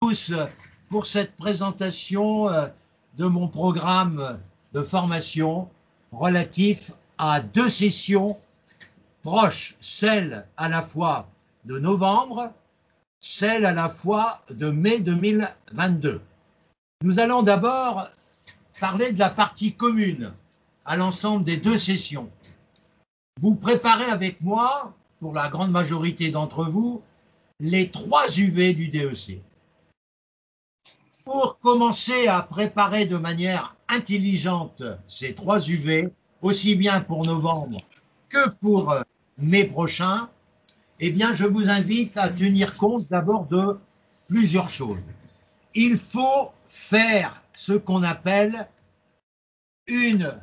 tous pour cette présentation de mon programme de formation relatif à deux sessions proches, celle à la fois de novembre, celle à la fois de mai 2022. Nous allons d'abord parler de la partie commune à l'ensemble des deux sessions. Vous préparez avec moi, pour la grande majorité d'entre vous, les 3 UV du DEC. Pour commencer à préparer de manière intelligente ces 3 UV, aussi bien pour novembre que pour mai prochain, eh bien, je vous invite à tenir compte d'abord de plusieurs choses. Il faut faire ce qu'on appelle une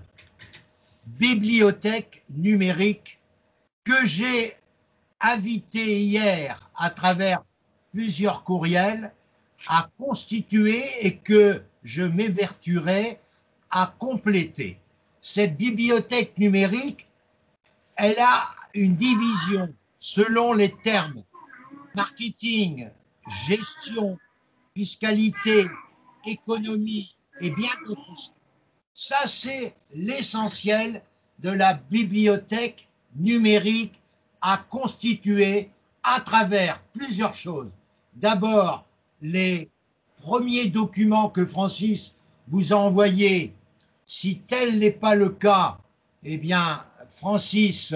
bibliothèque numérique que j'ai invité hier à travers plusieurs courriels à constituer et que je m'évertuerai à compléter. Cette bibliothèque numérique, elle a une division selon les termes marketing, gestion, fiscalité, économie et bien d'autres choses. Ça, c'est l'essentiel de la bibliothèque numérique à constituer à travers plusieurs choses. D'abord, les premiers documents que Francis vous a envoyés. Si tel n'est pas le cas, eh bien, Francis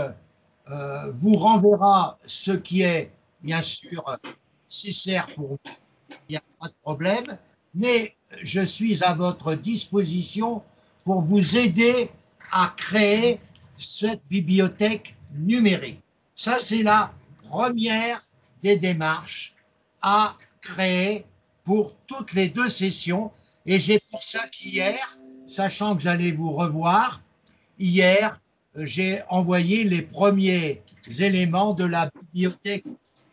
vous renverra ce qui est, bien sûr, nécessaire pour vous. Il n'y a pas de problème. Mais je suis à votre disposition pour vous aider à créer cette bibliothèque numérique. Ça, c'est la première des démarches à créer pour toutes les deux sessions. Et j'ai pour ça qu'hier, sachant que j'allais vous revoir, hier, j'ai envoyé les premiers éléments de la bibliothèque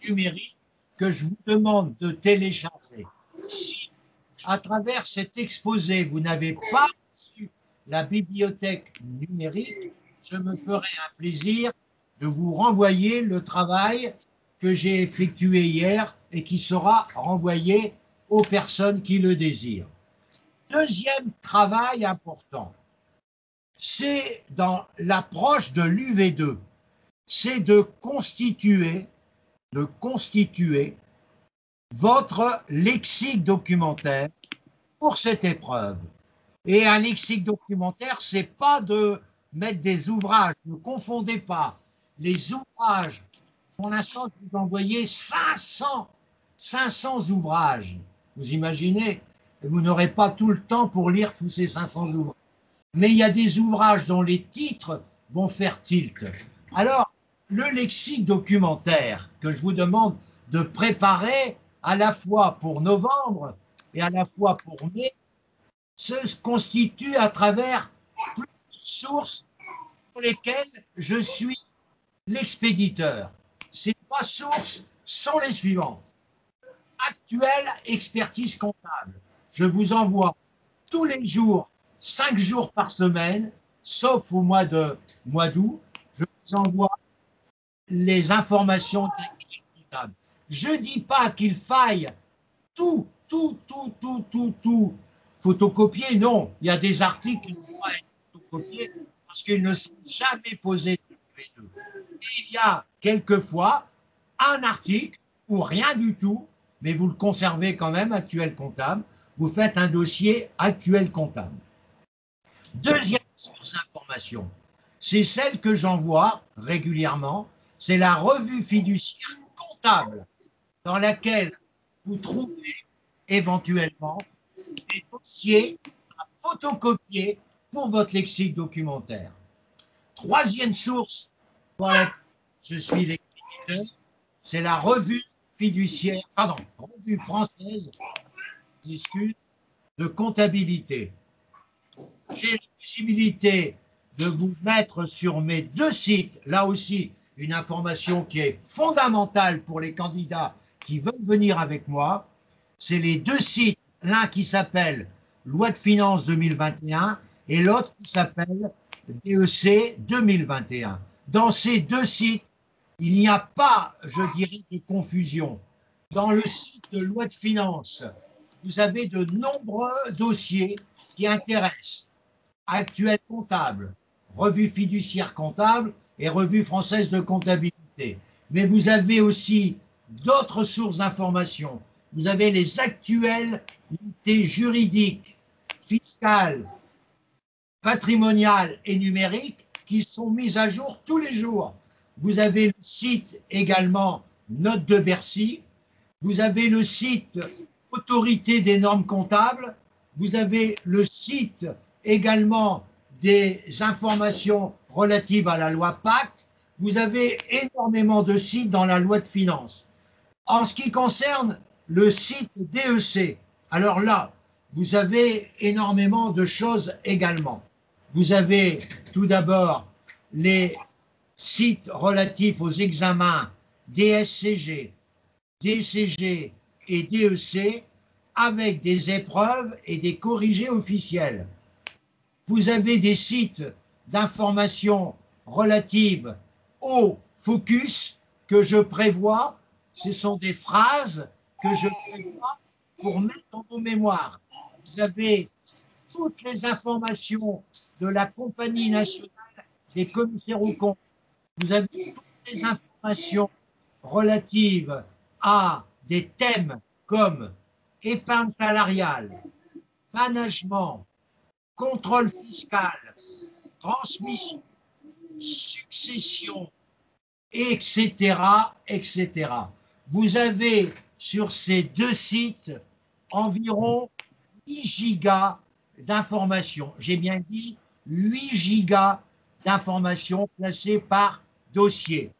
numérique que je vous demande de télécharger. Si, à travers cet exposé, vous n'avez pas reçu la bibliothèque numérique, je me ferai un plaisir de vous renvoyer le travail que j'ai effectué hier et qui sera renvoyé aux personnes qui le désirent. Deuxième travail important, c'est dans l'approche de l'UV2, c'est de constituer votre lexique documentaire pour cette épreuve. Et un lexique documentaire, c'est pas de mettre des ouvrages, ne confondez pas. Les ouvrages, pour l'instant, je vous envoyez 500 ouvrages. Vous imaginez, vous n'aurez pas tout le temps pour lire tous ces 500 ouvrages. Mais il y a des ouvrages dont les titres vont faire tilt. Alors, le lexique documentaire que je vous demande de préparer à la fois pour novembre et à la fois pour mai se constitue à travers plusieurs sources pour lesquelles je suis l'expéditeur. Ces 3 sources sont les suivantes. Actuelle expertise comptable. Je vous envoie tous les jours, 5 jours par semaine, sauf au mois d'août, je vous envoie les informations comptable. Je ne dis pas qu'il faille tout photocopier, non. Il y a des articles qui ne vont pas être photocopiés parce qu'ils ne sont jamais posés. Et il y a quelquefois un article ou rien du tout, mais vous le conservez quand même actuel comptable. Vous faites un dossier actuel comptable. Deuxième source d'information, c'est celle que j'envoie régulièrement, c'est la revue fiduciaire comptable dans laquelle vous trouvez éventuellement des dossiers à photocopier pour votre lexique documentaire. Troisième source pour laquelle je suis l'expéditeur, c'est la revue française, de comptabilité. J'ai la possibilité de vous mettre sur mes 2 sites, là aussi, une information qui est fondamentale pour les candidats qui veulent venir avec moi. C'est les 2 sites, l'un qui s'appelle Loi de finances 2021 et l'autre qui s'appelle DEC 2021. Dans ces 2 sites, il n'y a pas, je dirais, de confusion. Dans le site de loi de finances, vous avez de nombreux dossiers qui intéressent actuel comptable, revue fiduciaire comptable et revue française de comptabilité. Mais vous avez aussi d'autres sources d'informations. Vous avez les actualités juridiques, fiscales, patrimoniales et numériques qui sont mises à jour tous les jours. Vous avez le site également Note de Bercy. Vous avez le site Autorité des normes comptables. Vous avez le site également des informations relatives à la loi Pacte. Vous avez énormément de sites dans la loi de finances. En ce qui concerne le site DEC, alors là, vous avez énormément de choses également. Vous avez tout d'abord les sites relatifs aux examens DSCG, DCG et DEC avec des épreuves et des corrigés officiels. Vous avez des sites d'information relatives au focus que je prévois. Ce sont des phrases que je prévois pour mettre dans vos mémoires. Vous avez toutes les informations de la Compagnie nationale des commissaires aux comptes. Vous avez toutes les informations relatives à des thèmes comme épargne salariale, management, contrôle fiscal, transmission, succession, etc., etc. Vous avez sur ces deux sites environ 8 gigas d'informations. J'ai bien dit 8 gigas d'informations classées par dossier.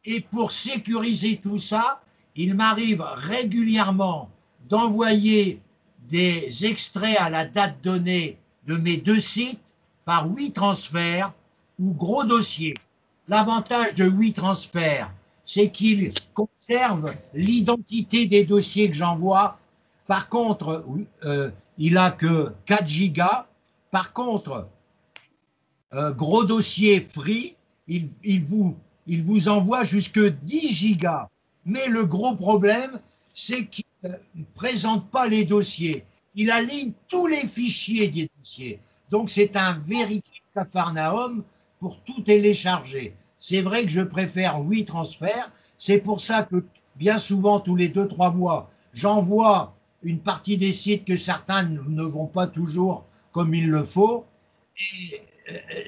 Et pour sécuriser tout ça, il m'arrive régulièrement d'envoyer des extraits à la date donnée de mes deux sites par 8 transferts ou gros dossiers. L'avantage de 8 transferts, c'est qu'il conserve l'identité des dossiers que j'envoie. Par contre, il n'a que 4 gigas. Par contre, gros dossier free, il vous envoie jusque 10 gigas. Mais le gros problème, c'est qu'il ne présente pas les dossiers. Il aligne tous les fichiers des dossiers. Donc c'est un véritable capharnaüm pour tout télécharger. C'est vrai que je préfère 8 transferts. C'est pour ça que bien souvent, tous les 2-3 mois, j'envoie une partie des sites que certains ne vont pas toujours comme il le faut. Et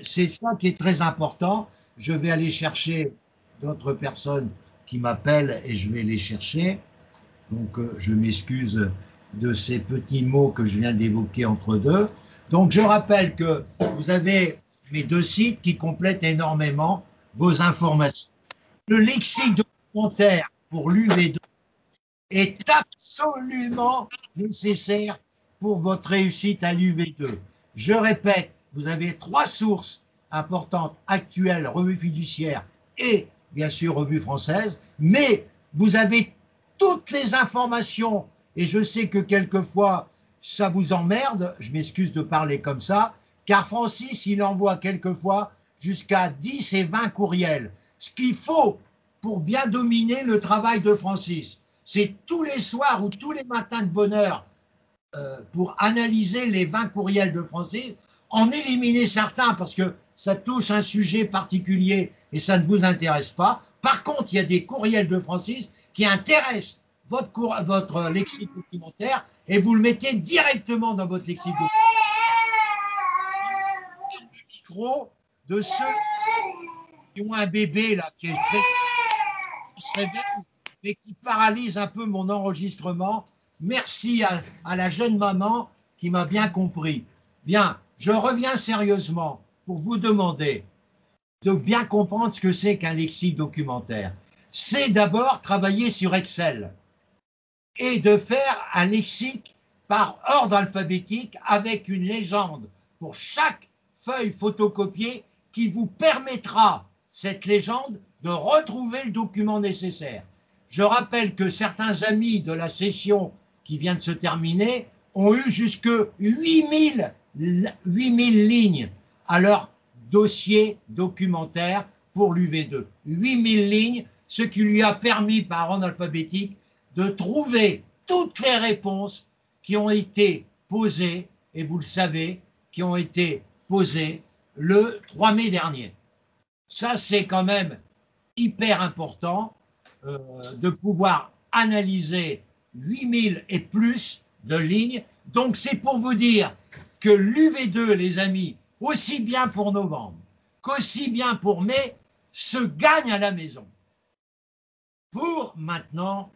c'est ça qui est très important. Je vais aller chercher d'autres personnes qui m'appellent et je vais les chercher. Donc, je m'excuse de ces petits mots que je viens d'évoquer entre deux. Donc, je rappelle que vous avez mes deux sites qui complètent énormément vos informations. Le lexique documentaire pour l'UV2 est absolument nécessaire pour votre réussite à l'UV2. Je répète, vous avez 3 sources importantes actuelles, revue fiduciaire et bien sûr revue française, mais vous avez toutes les informations et je sais que quelquefois ça vous emmerde, je m'excuse de parler comme ça, car Francis il envoie quelquefois jusqu'à 10 et 20 courriels. Ce qu'il faut pour bien dominer le travail de Francis, c'est tous les soirs ou tous les matins de bonne heure pour analyser les 20 courriels de Francis, en éliminer certains parce que ça touche un sujet particulier et ça ne vous intéresse pas. Par contre, il y a des courriels de Francis qui intéressent votre lexique documentaire et vous le mettez directement dans votre lexique documentaire. Le micro de ceux qui ont un bébé là qui se réveille mais qui paralyse un peu mon enregistrement. Merci à la jeune maman qui m'a bien compris. Bien, je reviens sérieusement pour vous demander de bien comprendre ce que c'est qu'un lexique documentaire. C'est d'abord travailler sur Excel et de faire un lexique par ordre alphabétique avec une légende pour chaque feuille photocopiée qui vous permettra, cette légende, de retrouver le document nécessaire. Je rappelle que certains amis de la session qui vient de se terminer ont eu jusque 8000 lignes à leur dossier documentaire pour l'UV2. 8000 lignes, ce qui lui a permis par ordre alphabétique de trouver toutes les réponses qui ont été posées, et vous le savez, qui ont été posées le 3 mai dernier. Ça, c'est quand même hyper important de pouvoir analyser 8000 et plus de lignes. Donc, c'est pour vous dire que l'UV2, les amis, aussi bien pour novembre qu'aussi bien pour mai, se gagne à la maison. Pour maintenant,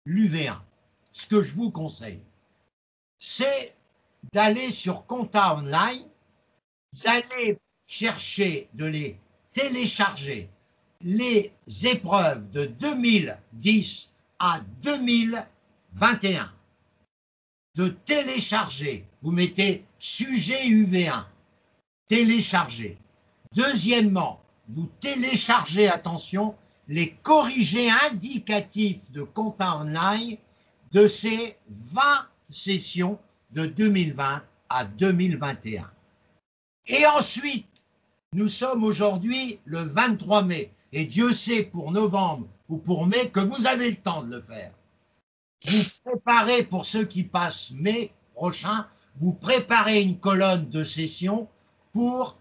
l'UV1, ce que je vous conseille, c'est d'aller sur Compta Online, d'aller chercher, de les télécharger, les épreuves de 2010 à 2021. De télécharger, vous mettez sujet UV1, télécharger. Deuxièmement, vous téléchargez, attention, les corrigés indicatifs de Compta Online de ces 20 sessions de 2020 à 2021. Et ensuite, nous sommes aujourd'hui le 23 mai, et Dieu sait pour novembre ou pour mai que vous avez le temps de le faire. Vous préparez, pour ceux qui passent mai prochain, vous préparez une colonne de session pour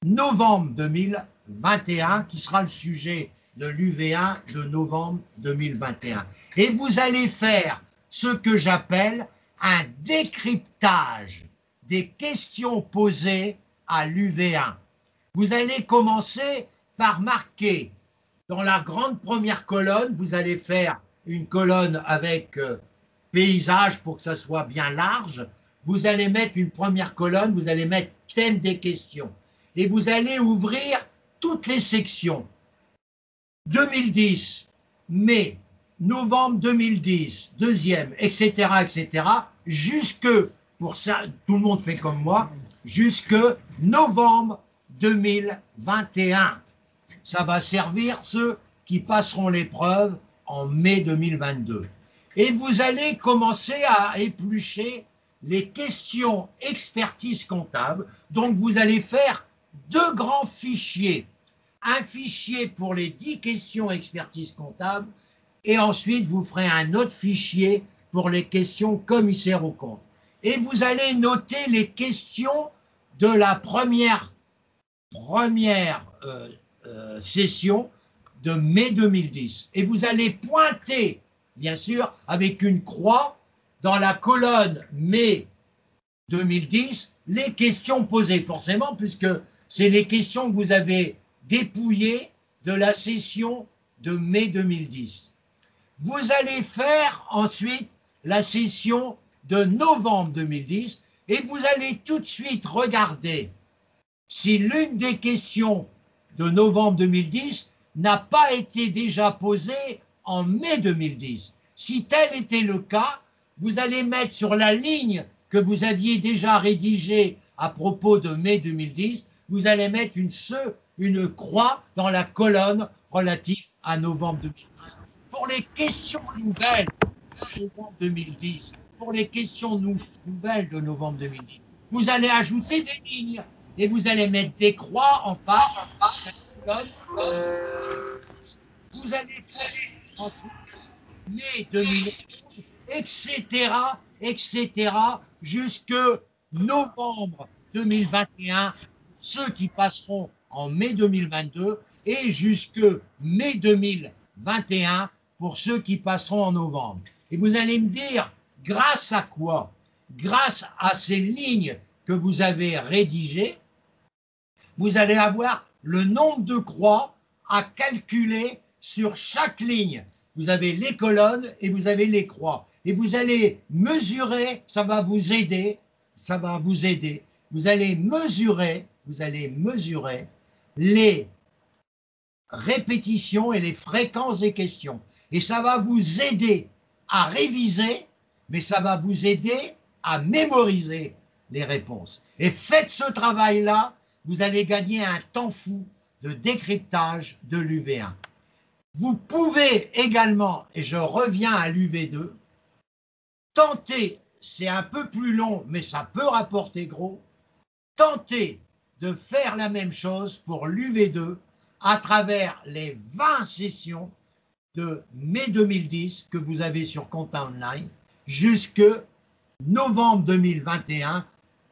novembre 2021, qui sera le sujet de l'UV1 de novembre 2021. Et vous allez faire ce que j'appelle un décryptage des questions posées à l'UV1. Vous allez commencer par marquer dans la grande première colonne, vous allez faire une colonne avec paysage pour que ça soit bien large. Vous allez mettre une première colonne, vous allez mettre thème des questions. Et vous allez ouvrir toutes les sections. 2010, mai, novembre 2010, deuxième, etc., etc., jusque, pour ça, tout le monde fait comme moi, jusque novembre 2021. Ça va servir ceux qui passeront l'épreuve en mai 2022. Et vous allez commencer à éplucher les questions expertise comptable. Donc, vous allez faire deux grands fichiers. Un fichier pour les 10 questions expertise comptable et ensuite, vous ferez un autre fichier pour les questions commissaire aux comptes. Et vous allez noter les questions de la première session de mai 2010. Et vous allez pointer, bien sûr, avec une croix dans la colonne mai 2010, les questions posées, forcément, puisque c'est les questions que vous avez dépouillées de la session de mai 2010. Vous allez faire ensuite la session de novembre 2010 et vous allez tout de suite regarder si l'une des questions de novembre 2010 n'a pas été déjà posée en mai 2010. Si tel était le cas, vous allez mettre sur la ligne que vous aviez déjà rédigée à propos de mai 2010, vous allez mettre une croix dans la colonne relative à novembre 2010. Pour les questions nouvelles de novembre 2010, pour les questions nouvelles de novembre 2010, vous allez ajouter des lignes et vous allez mettre des croix en face de la colonne. Vous allez passer ensuite mai 2011, etc., etc., jusque novembre 2021, ceux qui passeront en mai 2022, et jusque mai 2021 pour ceux qui passeront en novembre. Et vous allez me dire, grâce à quoi? Grâce à ces lignes que vous avez rédigées, vous allez avoir le nombre de croix à calculer sur chaque ligne. Vous avez les colonnes et vous avez les croix. Et vous allez mesurer, ça va vous aider, ça va vous aider. Vous allez mesurer les répétitions et les fréquences des questions. Et ça va vous aider à réviser, mais ça va vous aider à mémoriser les réponses. Et faites ce travail-là, vous allez gagner un temps fou de décryptage de l'UV1. Vous pouvez également, et je reviens à l'UV2, tenter, c'est un peu plus long, mais ça peut rapporter gros, tenter de faire la même chose pour l'UV2 à travers les 20 sessions de mai 2010 que vous avez sur Compta Online jusque novembre 2021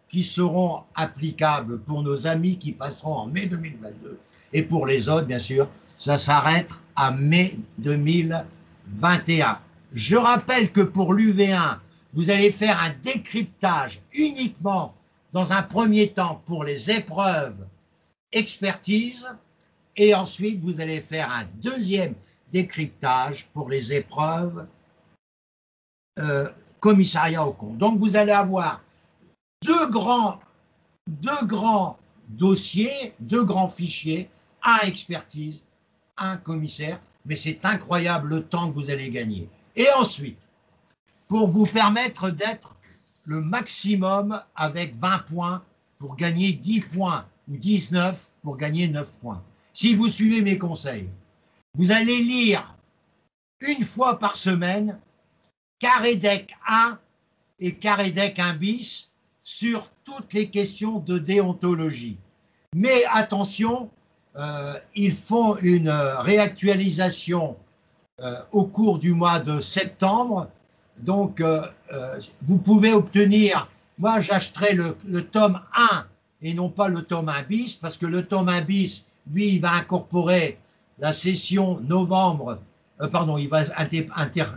qui seront applicables pour nos amis qui passeront en mai 2022 et pour les autres, bien sûr, ça s'arrête à mai 2021. Je rappelle que pour l'UV1, vous allez faire un décryptage uniquement dans un premier temps pour les épreuves expertise et ensuite vous allez faire un deuxième décryptage pour les épreuves commissariat au compte. Donc vous allez avoir deux grands dossiers, deux grands fichiers, un expertise, un commissaire, mais c'est incroyable le temps que vous allez gagner. Et ensuite, pour vous permettre d'être le maximum avec 20 points pour gagner 10 points ou 19 pour gagner 9 points. Si vous suivez mes conseils, vous allez lire une fois par semaine Carré Deck 1 et Carré Deck 1 bis sur toutes les questions de déontologie. Mais attention, ils font une réactualisation au cours du mois de septembre. Donc, vous pouvez obtenir, moi j'achèterai le tome 1 et non pas le tome 1 bis, parce que le tome 1 bis, lui, il va incorporer la session novembre, il va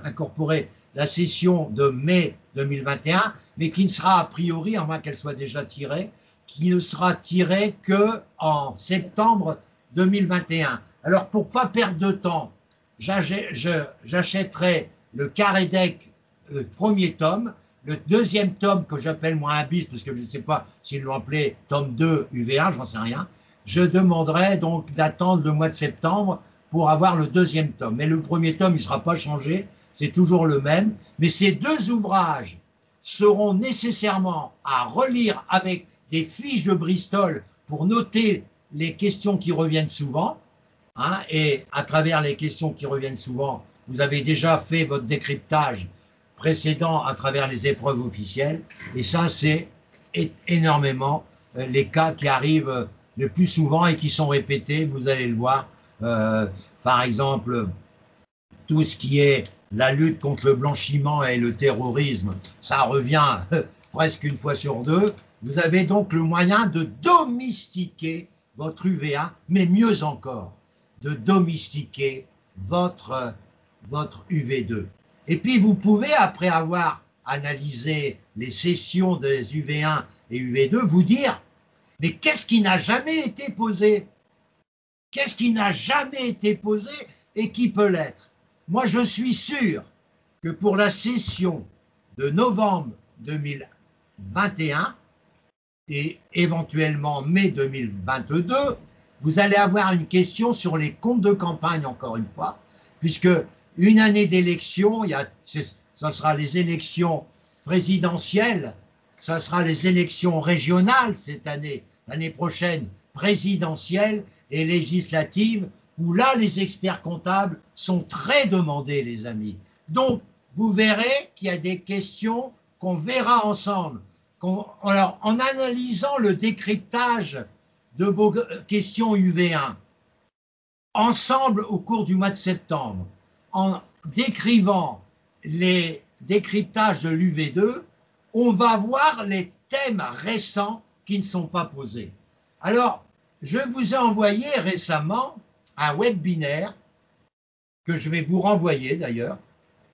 incorporer la session de mai 2021, mais qui ne sera a priori, à moins qu'elle soit déjà tirée, qui ne sera tirée qu'en septembre 2021. Alors, pour ne pas perdre de temps, j'achèterai le Carré Deck, le premier tome, le deuxième tome que j'appelle moi un bis, parce que je ne sais pas s'ils l'ont appelé tome 2 UV1, j'en sais rien, je demanderai donc d'attendre le mois de septembre pour avoir le deuxième tome. Mais le premier tome, il ne sera pas changé, c'est toujours le même. Mais ces deux ouvrages seront nécessairement à relire avec des fiches de Bristol pour noter les questions qui reviennent souvent. Hein, et à travers les questions qui reviennent souvent, vous avez déjà fait votre décryptage précédent à travers les épreuves officielles. Et ça, c'est énormément les cas qui arrivent le plus souvent et qui sont répétés, vous allez le voir. Par exemple, tout ce qui est la lutte contre le blanchiment et le terrorisme, ça revient presque une fois sur deux. Vous avez donc le moyen de domestiquer votre UV1, mais mieux encore, de domestiquer votre UV2. Et puis vous pouvez, après avoir analysé les sessions des UV1 et UV2, vous dire, mais qu'est-ce qui n'a jamais été posé? Qu'est-ce qui n'a jamais été posé et qui peut l'être? Moi, je suis sûr que pour la session de novembre 2021 et éventuellement mai 2022, vous allez avoir une question sur les comptes de campagne, encore une fois, puisque une année d'élection, ça sera les élections présidentielles, ça sera les élections régionales cette année, l'année prochaine présidentielle et législative, où là, les experts comptables sont très demandés, les amis. Donc, vous verrez qu'il y a des questions qu'on verra ensemble. Alors, en analysant le décryptage de vos questions UV1, ensemble au cours du mois de septembre, en décrivant les décryptages de l'UV2, on va voir les thèmes récents qui ne sont pas posés. Alors, je vous ai envoyé récemment un webinaire que je vais vous renvoyer d'ailleurs,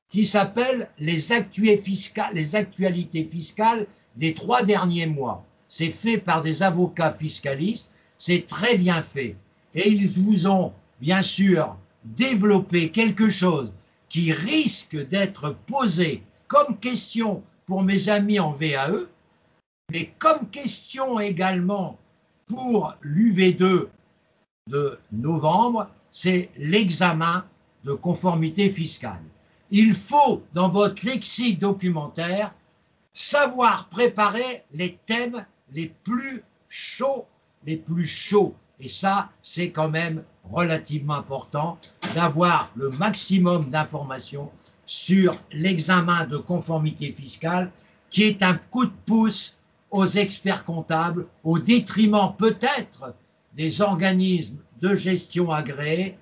qui s'appelle les actualités fiscales des 3 derniers mois. C'est fait par des avocats fiscalistes, c'est très bien fait. Et ils vous ont bien sûr développé quelque chose qui risque d'être posé comme question pour mes amis en VAE, mais comme question également pour l'UV2 de novembre, c'est l'examen de conformité fiscale. Il faut, dans votre lexique documentaire, savoir préparer les thèmes les plus chauds, Et ça, c'est quand même relativement important d'avoir le maximum d'informations sur l'examen de conformité fiscale, qui est un coup de pouce aux experts comptables, au détriment peut-être des organismes de gestion agréés,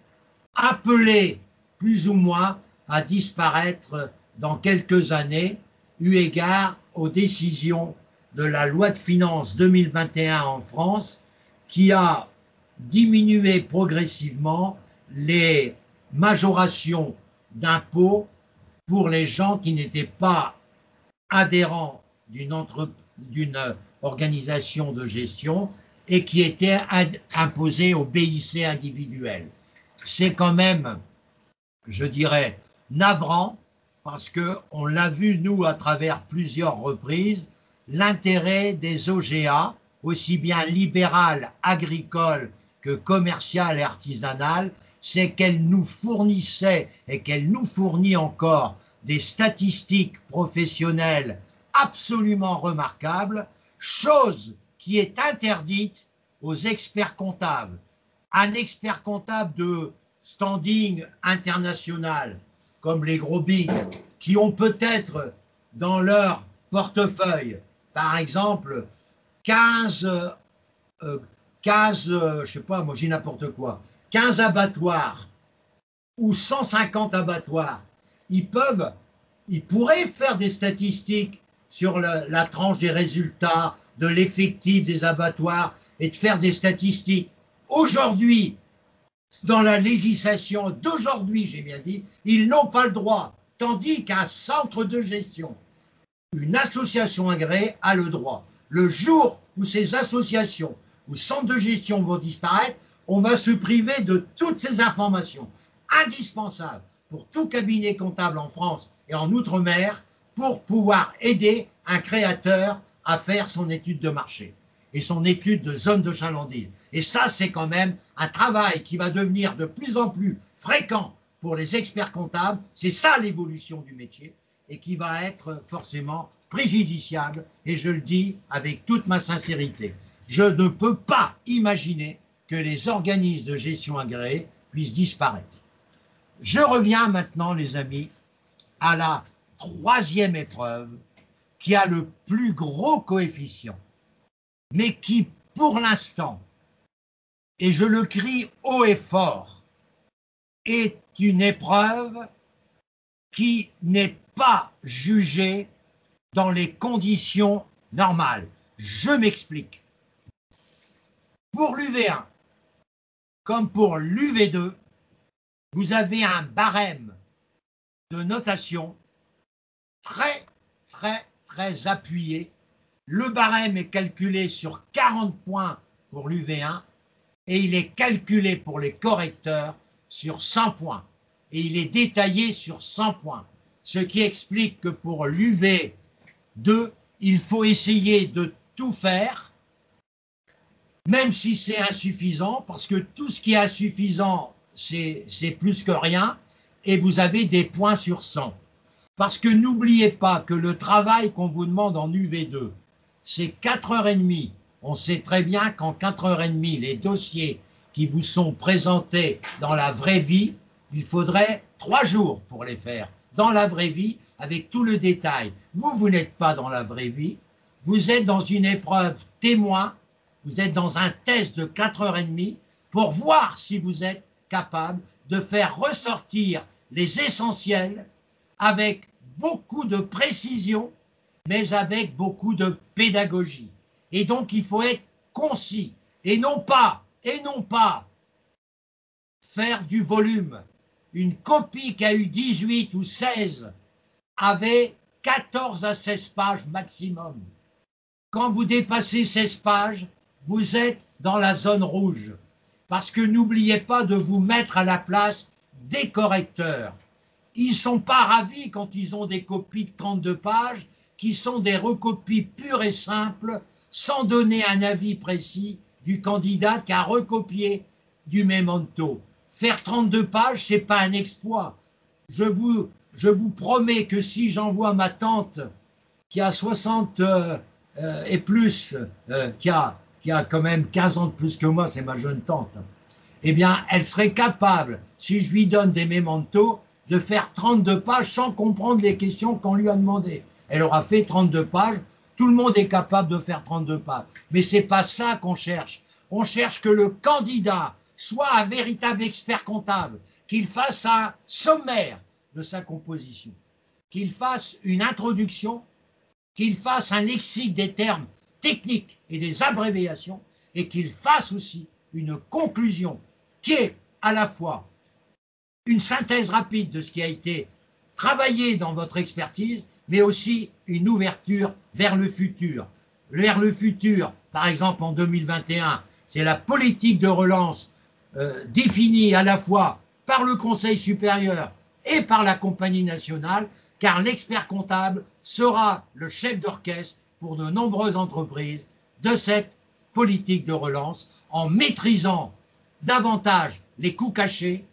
appelés plus ou moins à disparaître dans quelques années, eu égard aux décisions de la loi de finances 2021 en France, qui a diminué progressivement les majorations d'impôts pour les gens qui n'étaient pas adhérents d'une organisation de gestion et qui étaient imposés au BIC individuel. C'est quand même, je dirais, navrant, parce qu'on l'a vu, nous, à travers plusieurs reprises, l'intérêt des OGA, aussi bien libérales, agricoles que commerciales et artisanales, c'est qu'elles nous fournissaient et qu'elles nous fournissent encore des statistiques professionnelles absolument remarquables, chose qui est interdite aux experts comptables. Un expert comptable de standing international, comme les gros bigs, qui ont peut-être dans leur portefeuille, par exemple, 15 je sais pas, moi j'ai n'importe quoi, 15 abattoirs ou 150 abattoirs, ils pourraient faire des statistiques sur la tranche des résultats, de l'effectif des abattoirs et de faire des statistiques. Aujourd'hui, dans la législation d'aujourd'hui, j'ai bien dit, ils n'ont pas le droit, tandis qu'un centre de gestion, une association agréée a le droit. Le jour où ces associations ou centres de gestion vont disparaître, on va se priver de toutes ces informations indispensables pour tout cabinet comptable en France et en Outre-mer pour pouvoir aider un créateur à faire son étude de marché et son étude de zone de chalandise. Et ça, c'est quand même un travail qui va devenir de plus en plus fréquent pour les experts comptables. C'est ça l'évolution du métier et qui va être forcément préjudiciable. Et je le dis avec toute ma sincérité. Je ne peux pas imaginer que les organismes de gestion agréés puissent disparaître. Je reviens maintenant, les amis, à la troisième épreuve qui a le plus gros coefficient, mais qui, pour l'instant, et je le crie haut et fort, est une épreuve qui n'est pas jugée dans les conditions normales. Je m'explique. Pour l'UV1, comme pour l'UV2, vous avez un barème de notation très, très, très appuyé. Le barème est calculé sur 40 points pour l'UV1 et il est calculé pour les correcteurs sur 100 points. Et il est détaillé sur 100 points. Ce qui explique que pour l'UV2, il faut essayer de tout faire, même si c'est insuffisant, parce que tout ce qui est insuffisant, c'est plus que rien, et vous avez des points sur 100. Parce que n'oubliez pas que le travail qu'on vous demande en UV2, c'est 4h30. On sait très bien qu'en 4h30, les dossiers qui vous sont présentés dans la vraie vie, il faudrait 3 jours pour les faire. Dans la vraie vie, avec tout le détail. Vous n'êtes pas dans la vraie vie. Vous êtes dans une épreuve témoin. Vous êtes dans un test de 4h30 pour voir si vous êtes capable de faire ressortir les essentiels avec beaucoup de précision, mais avec beaucoup de pédagogie. Et donc, il faut être concis et non pas faire du volume. Une copie qui a eu 18 ou 16 avait 14 à 16 pages maximum. Quand vous dépassez 16 pages, vous êtes dans la zone rouge. Parce que n'oubliez pas de vous mettre à la place des correcteurs. Ils ne sont pas ravis quand ils ont des copies de 32 pages qui sont des recopies pures et simples sans donner un avis précis du candidat qui a recopié du memento. Faire 32 pages, ce n'est pas un exploit. Je vous promets que si j'envoie ma tante qui a 60 et plus, qui a quand même 15 ans de plus que moi, c'est ma jeune tante, eh bien, elle serait capable, si je lui donne des mementos, de faire 32 pages sans comprendre les questions qu'on lui a demandées. Elle aura fait 32 pages, tout le monde est capable de faire 32 pages. Mais ce n'est pas ça qu'on cherche. On cherche que le candidat soit un véritable expert comptable, qu'il fasse un sommaire de sa composition, qu'il fasse une introduction, qu'il fasse un lexique des termes techniques et des abréviations, et qu'il fasse aussi une conclusion qui est à la fois une synthèse rapide de ce qui a été travaillé dans votre expertise, mais aussi une ouverture vers le futur. Vers le futur, par exemple en 2021, c'est la politique de relance définie à la fois par le Conseil supérieur et par la compagnie nationale, car l'expert comptable sera le chef d'orchestre pour de nombreuses entreprises de cette politique de relance, en maîtrisant davantage les coûts cachés,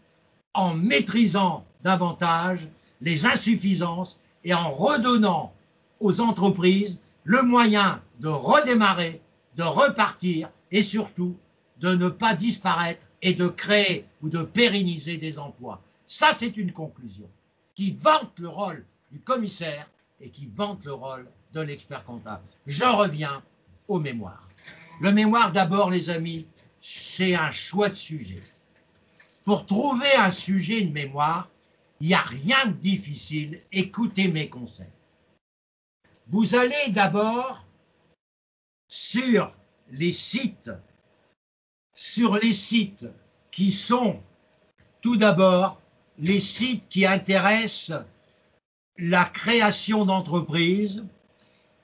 en maîtrisant davantage les insuffisances et en redonnant aux entreprises le moyen de redémarrer, de repartir et surtout de ne pas disparaître et de créer ou de pérenniser des emplois. Ça, c'est une conclusion qui vante le rôle du commissaire et qui vante le rôle de l'expert comptable. Je reviens au mémoire. Le mémoire, d'abord, les amis, c'est un choix de sujet. Pour trouver un sujet de mémoire, il n'y a rien de difficile. Écoutez mes conseils. Vous allez d'abord sur les sites qui sont tout d'abord les sites qui intéressent la création d'entreprises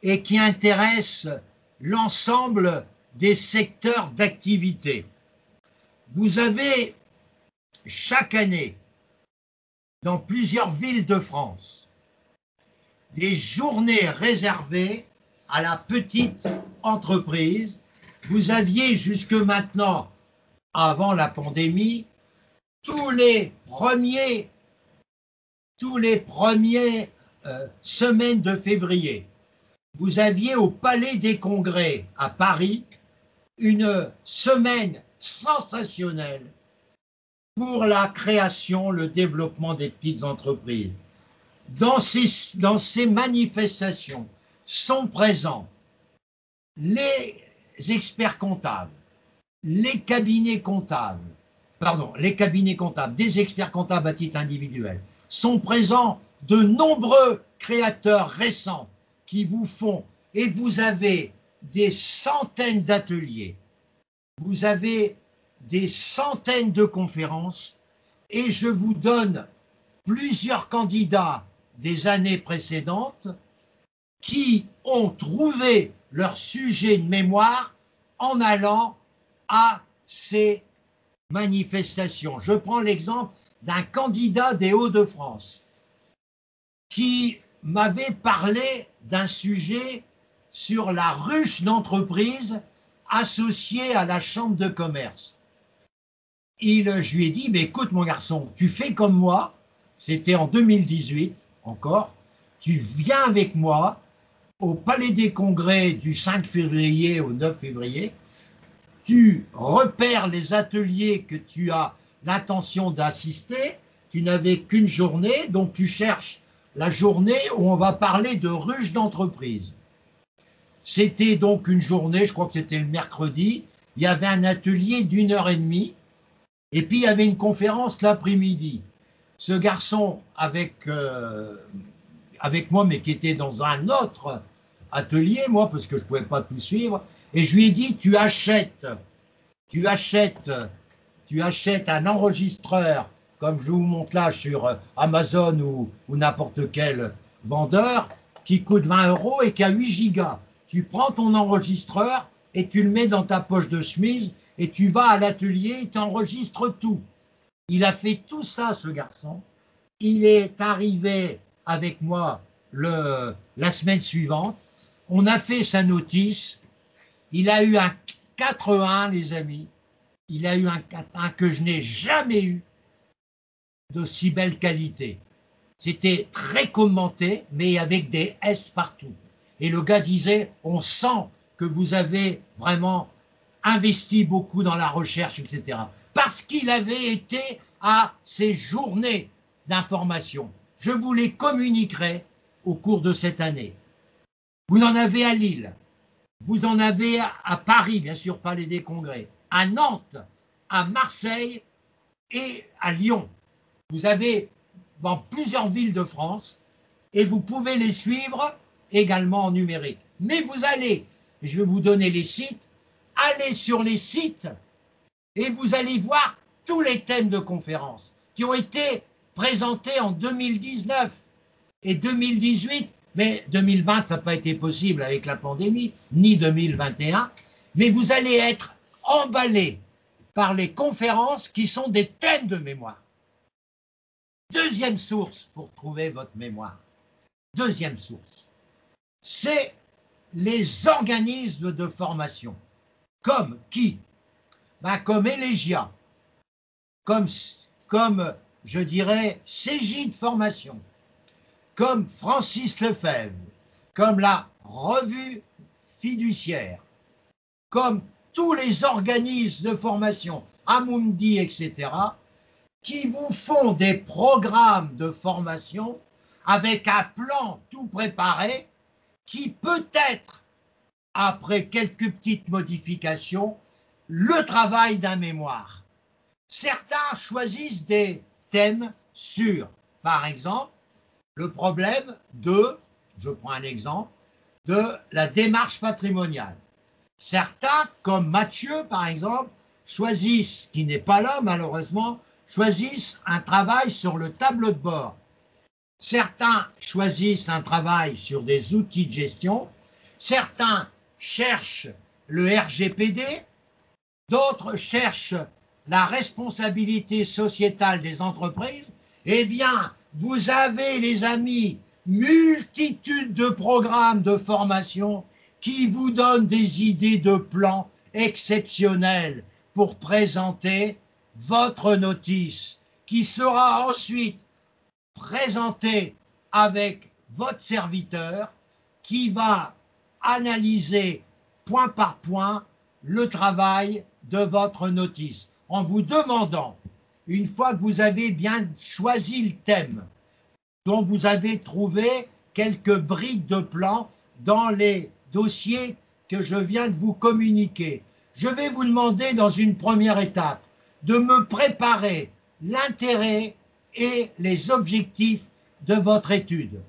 et qui intéressent l'ensemble des secteurs d'activité. Vous avez chaque année, dans plusieurs villes de France, des journées réservées à la petite entreprise. Vous aviez jusque maintenant, avant la pandémie, tous les premiers semaines de février, vous aviez au Palais des Congrès à Paris une semaine sensationnelle pour la création, le développement des petites entreprises. Dans ces manifestations sont présents les experts comptables, les cabinets comptables, des experts comptables à titre individuel, sont présents de nombreux créateurs récents qui vous font, et vous avez des centaines d'ateliers, vous avez des centaines de conférences, et je vous donne plusieurs candidats des années précédentes qui ont trouvé leur sujet de mémoire en allant à ces manifestations. Je prends l'exemple d'un candidat des Hauts-de-France qui m'avait parlé d'un sujet sur la ruche d'entreprise associée à la chambre de commerce. Je lui ai dit, mais écoute mon garçon, tu fais comme moi, c'était en 2018 encore, tu viens avec moi au Palais des Congrès du 5 février au 9 février, tu repères les ateliers que tu as l'intention d'assister, tu n'avais qu'une journée, donc tu cherches la journée où on va parler de ruche d'entreprise. C'était donc une journée, je crois que c'était le mercredi, il y avait un atelier d'1h30, et puis il y avait une conférence l'après-midi. Ce garçon avec moi, mais qui était dans un autre atelier, moi, parce que je ne pouvais pas tout suivre, et je lui ai dit, tu achètes un enregistreur, comme je vous montre là sur Amazon ou n'importe quel vendeur, qui coûte 20 € et qui a 8 gigas. Tu prends ton enregistreur et tu le mets dans ta poche de chemise et tu vas à l'atelier et tu enregistres tout. Il a fait tout ça, ce garçon. Il est arrivé avec moi la semaine suivante. On a fait sa notice. Il a eu un 4-1, les amis. Il a eu un 4-1 que je n'ai jamais eu d'aussi belle qualité. C'était très commenté, mais avec des S partout. Et le gars disait, on sent que vous avez vraiment investi beaucoup dans la recherche, etc. Parce qu'il avait été à ces journées d'information. Je vous les communiquerai au cours de cette année. Vous en avez à Lille, vous en avez à Paris, bien sûr, Palais des Congrès, à Nantes, à Marseille et à Lyon. Vous avez dans plusieurs villes de France et vous pouvez les suivre également en numérique. Mais vous allez, je vais vous donner les sites, allez sur les sites et vous allez voir tous les thèmes de conférences qui ont été présentés en 2019 et 2018, mais 2020, ça n'a pas été possible avec la pandémie, ni 2021, mais vous allez être emballés par les conférences qui sont des thèmes de mémoire. Deuxième source pour trouver votre mémoire, deuxième source, c'est les organismes de formation. Comme qui? Comme Elegia, comme je dirais CJ de formation, comme Francis Lefebvre, comme la Revue fiduciaire, comme tous les organismes de formation, Amundi, etc., qui vous font des programmes de formation avec un plan tout préparé qui peut être, après quelques petites modifications, le travail d'un mémoire. Certains choisissent des thèmes sur, par exemple, le problème de, je prends un exemple, de la démarche patrimoniale. Certains, comme Mathieu, par exemple, choisissent, qui n'est pas là malheureusement, choisissent un travail sur le tableau de bord. Certains choisissent un travail sur des outils de gestion. Certains cherchent le RGPD. D'autres cherchent la responsabilité sociétale des entreprises. Eh bien, vous avez, les amis, multitude de programmes de formation qui vous donnent des idées de plans exceptionnels pour présenter votre notice, qui sera ensuite présentée avec votre serviteur, qui va analyser point par point le travail de votre notice, en vous demandant, une fois que vous avez bien choisi le thème, dont vous avez trouvé quelques briques de plan dans les dossiers que je viens de vous communiquer, je vais vous demander dans une première étape de me préparer l'intérêt et les objectifs de votre étude.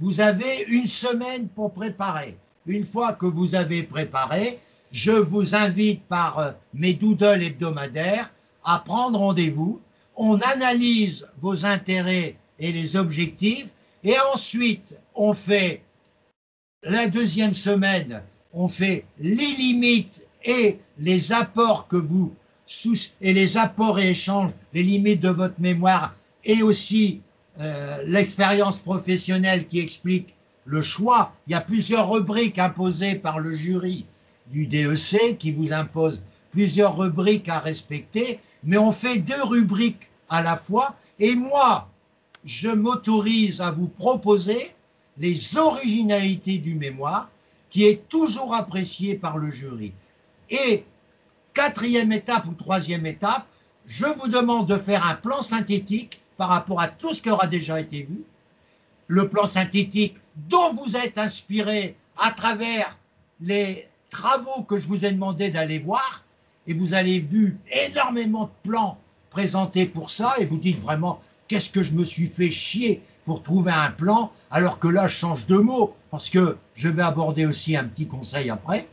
Vous avez une semaine pour préparer. Une fois que vous avez préparé, je vous invite par mes doodles hebdomadaires à prendre rendez-vous. On analyse vos intérêts et les objectifs et ensuite on fait la deuxième semaine, on fait les limites et les apports que vous et les apports et échanges, les limites de votre mémoire et aussi l'expérience professionnelle qui explique le choix. Il y a plusieurs rubriques imposées par le jury du DEC qui vous impose plusieurs rubriques à respecter, mais on fait 2 rubriques à la fois et moi, je m'autorise à vous proposer les originalités du mémoire qui est toujours apprécié par le jury. Et 4e étape ou 3e étape, je vous demande de faire un plan synthétique par rapport à tout ce qui aura déjà été vu, le plan synthétique dont vous êtes inspiré à travers les travaux que je vous ai demandé d'aller voir, et vous avez vu énormément de plans présentés pour ça, et vous dites vraiment, qu'est-ce que je me suis fait chier pour trouver un plan, alors que là, je change de mot, parce que je vais aborder aussi un petit conseil après.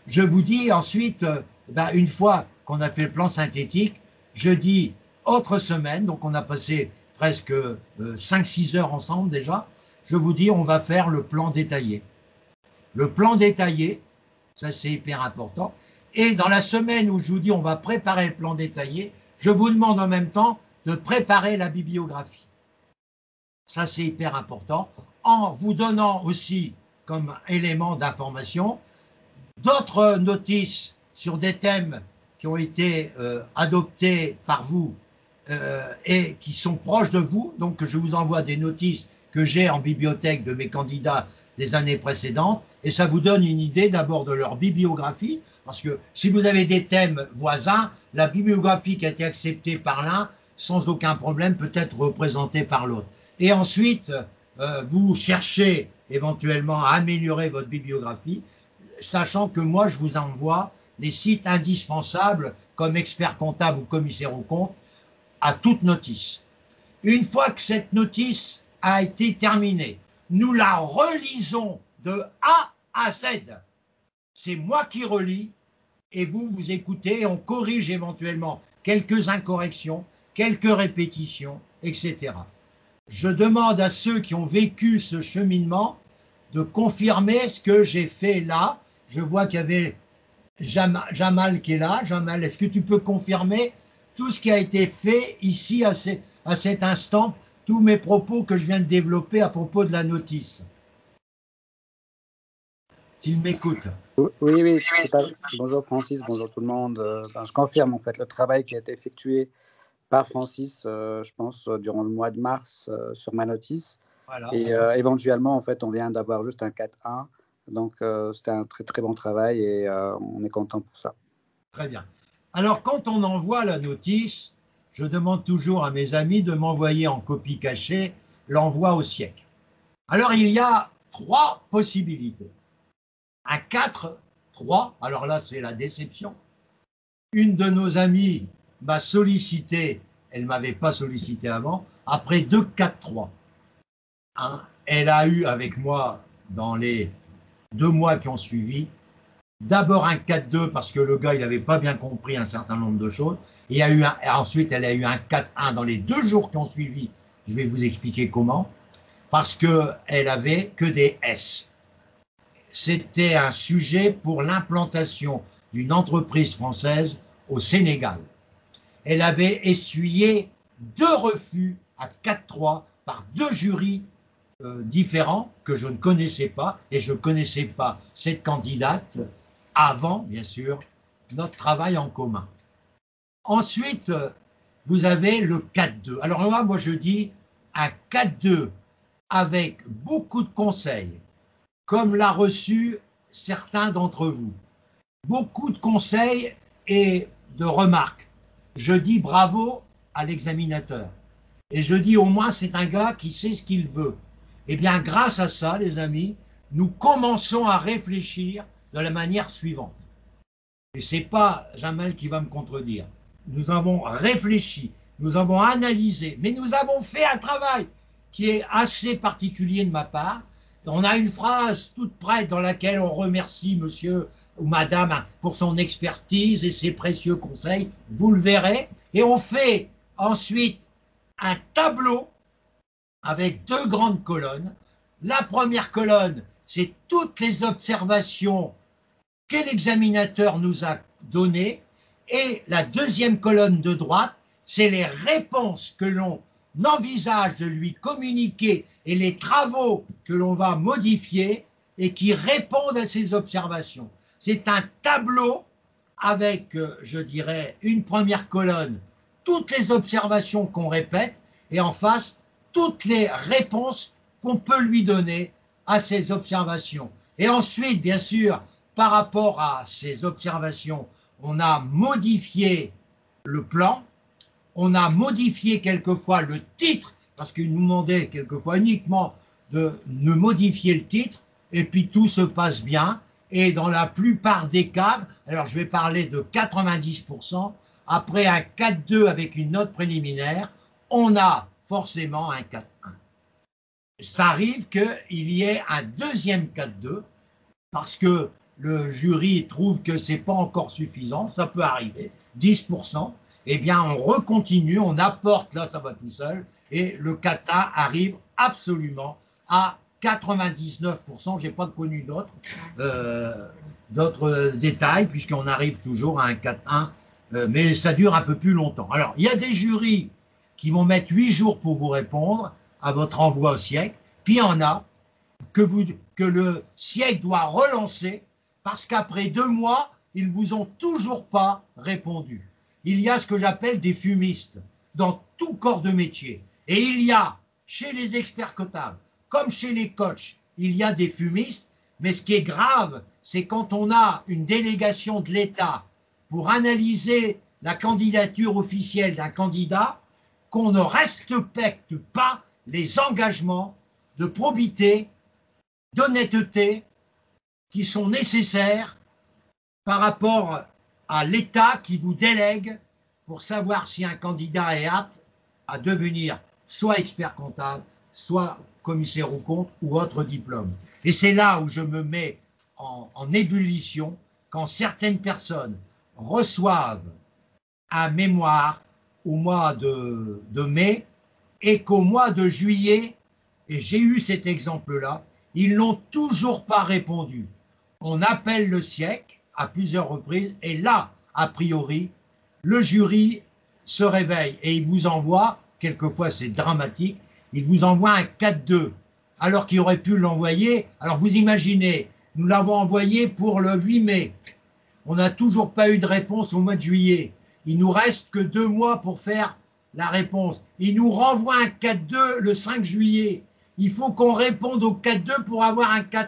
Je vous dis ensuite, une fois qu'on a fait le plan synthétique, je dis autre semaine, donc on a passé presque 5-6 heures ensemble déjà, je vous dis on va faire le plan détaillé. Le plan détaillé, ça c'est hyper important, et dans la semaine où je vous dis on va préparer le plan détaillé, je vous demande en même temps de préparer la bibliographie. Ça c'est hyper important, en vous donnant aussi comme élément d'information d'autres notices sur des thèmes qui ont été adoptés par vous et qui sont proches de vous. Donc, je vous envoie des notices que j'ai en bibliothèque de mes candidats des années précédentes et ça vous donne une idée d'abord de leur bibliographie parce que si vous avez des thèmes voisins, la bibliographie qui a été acceptée par l'un, sans aucun problème, peut être représentée par l'autre. Et ensuite, vous cherchez éventuellement à améliorer votre bibliographie, sachant que moi, je vous envoie les sites indispensables comme expert comptable ou commissaire aux comptes à toute notice. Une fois que cette notice a été terminée, nous la relisons de A à Z. C'est moi qui relis et vous écoutez, on corrige éventuellement quelques incorrections, quelques répétitions, etc. Je demande à ceux qui ont vécu ce cheminement de confirmer ce que j'ai fait là. Je vois qu'il y avait Jamal qui est là. Jamal, est-ce que tu peux confirmer tout ce qui a été fait ici à cet instant, tous mes propos que je viens de développer à propos de la notice? S'il m'écoute. Oui, oui, tout à fait. Bonjour Francis, bonjour tout le monde. Je confirme en fait le travail qui a été effectué par Francis, je pense, durant le mois de mars sur ma notice. Voilà. Et éventuellement, en fait, on vient d'avoir juste un 4.1. Donc, c'était un très, très bon travail et on est content pour ça. Très bien. Alors, quand on envoie la notice, je demande toujours à mes amis de m'envoyer en copie cachée l'envoi au siècle. Alors, il y a 3 possibilités. Un 4-3, alors là, c'est la déception. Une de nos amies m'a sollicité, elle ne m'avait pas sollicité avant, après 2-4-3. Hein, elle a eu avec moi, dans les 2 mois qui ont suivi, d'abord un 4-2 parce que le gars, il n'avait pas bien compris un certain nombre de choses. Et ensuite, elle a eu un 4-1 dans les 2 jours qui ont suivi. Je vais vous expliquer comment. Parce qu'elle avait que des S. C'était un sujet pour l'implantation d'une entreprise française au Sénégal. Elle avait essuyé 2 refus à 4-3 par 2 jurys différents que je ne connaissais pas, et je ne connaissais pas cette candidate avant, bien sûr, notre travail en commun. Ensuite, vous avez le 4-2. Alors là, moi je dis un 4-2 avec beaucoup de conseils, comme l'a reçu certains d'entre vous. Beaucoup de conseils et de remarques. Je dis bravo à l'examinateur. Et je dis au moins c'est un gars qui sait ce qu'il veut. Eh bien, grâce à ça, les amis, nous commençons à réfléchir de la manière suivante. Et ce n'est pas Jamal qui va me contredire. Nous avons réfléchi, nous avons analysé, mais nous avons fait un travail qui est assez particulier de ma part. On a une phrase toute prête dans laquelle on remercie monsieur ou madame pour son expertise et ses précieux conseils. Vous le verrez. Et on fait ensuite un tableau avec 2 grandes colonnes. La première colonne, c'est toutes les observations que l'examinateur nous a données. Et la deuxième colonne de droite, c'est les réponses que l'on envisage de lui communiquer et les travaux que l'on va modifier et qui répondent à ces observations. C'est un tableau avec, je dirais, une première colonne, toutes les observations qu'on répète, et en face, toutes les réponses qu'on peut lui donner à ces observations. Et ensuite, bien sûr, par rapport à ces observations, on a modifié le plan, on a modifié quelquefois le titre, parce qu'il nous demandait quelquefois uniquement de modifier le titre, et puis tout se passe bien. Et dans la plupart des cas, alors je vais parler de 90%, après un 4-2 avec une note préliminaire, on a forcément un 4-1. Ça arrive qu'il y ait un deuxième 4-2, parce que le jury trouve que ce n'est pas encore suffisant, ça peut arriver, 10%, eh bien on recontinue, on apporte, là ça va tout seul, et le 4-1 arrive absolument à 99%, je n'ai pas connu d'autres détails, puisqu'on arrive toujours à un 4-1, mais ça dure un peu plus longtemps. Alors, il y a des jurys qui vont mettre 8 jours pour vous répondre à votre envoi au siècle, puis il y en a que le siècle doit relancer parce qu'après 2 mois, ils ne vous ont toujours pas répondu. Il y a ce que j'appelle des fumistes dans tout corps de métier. Et il y a, chez les experts comptables, comme chez les coachs, il y a des fumistes, mais ce qui est grave, c'est quand on a une délégation de l'État pour analyser la candidature officielle d'un candidat, qu'on ne respecte pas les engagements de probité, d'honnêteté qui sont nécessaires par rapport à l'État qui vous délègue pour savoir si un candidat est apte à devenir soit expert comptable, soit commissaire aux comptes ou autre diplôme. Et c'est là où je me mets en ébullition quand certaines personnes reçoivent un mémoire au mois de mai et qu'au mois de juillet, et j'ai eu cet exemple-là, ils n'ont toujours pas répondu. On appelle le SIEC à plusieurs reprises et là, a priori, le jury se réveille et il vous envoie, quelquefois c'est dramatique, il vous envoie un 4-2 alors qu'il aurait pu l'envoyer. Alors vous imaginez, nous l'avons envoyé pour le 8 mai. On n'a toujours pas eu de réponse au mois de juillet. Il nous reste que 2 mois pour faire la réponse. Il nous renvoie un 4-2 le 5 juillet. Il faut qu'on réponde au 4-2 pour avoir un 4-1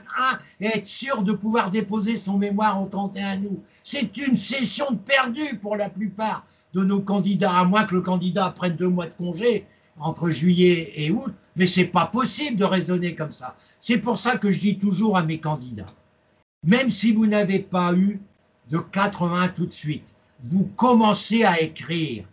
et être sûr de pouvoir déposer son mémoire au 31 août. C'est une session de perdu pour la plupart de nos candidats, à moins que le candidat prenne 2 mois de congé entre juillet et août, mais c'est pas possible de raisonner comme ça. C'est pour ça que je dis toujours à mes candidats, même si vous n'avez pas eu de 80 tout de suite, vous commencez à écrire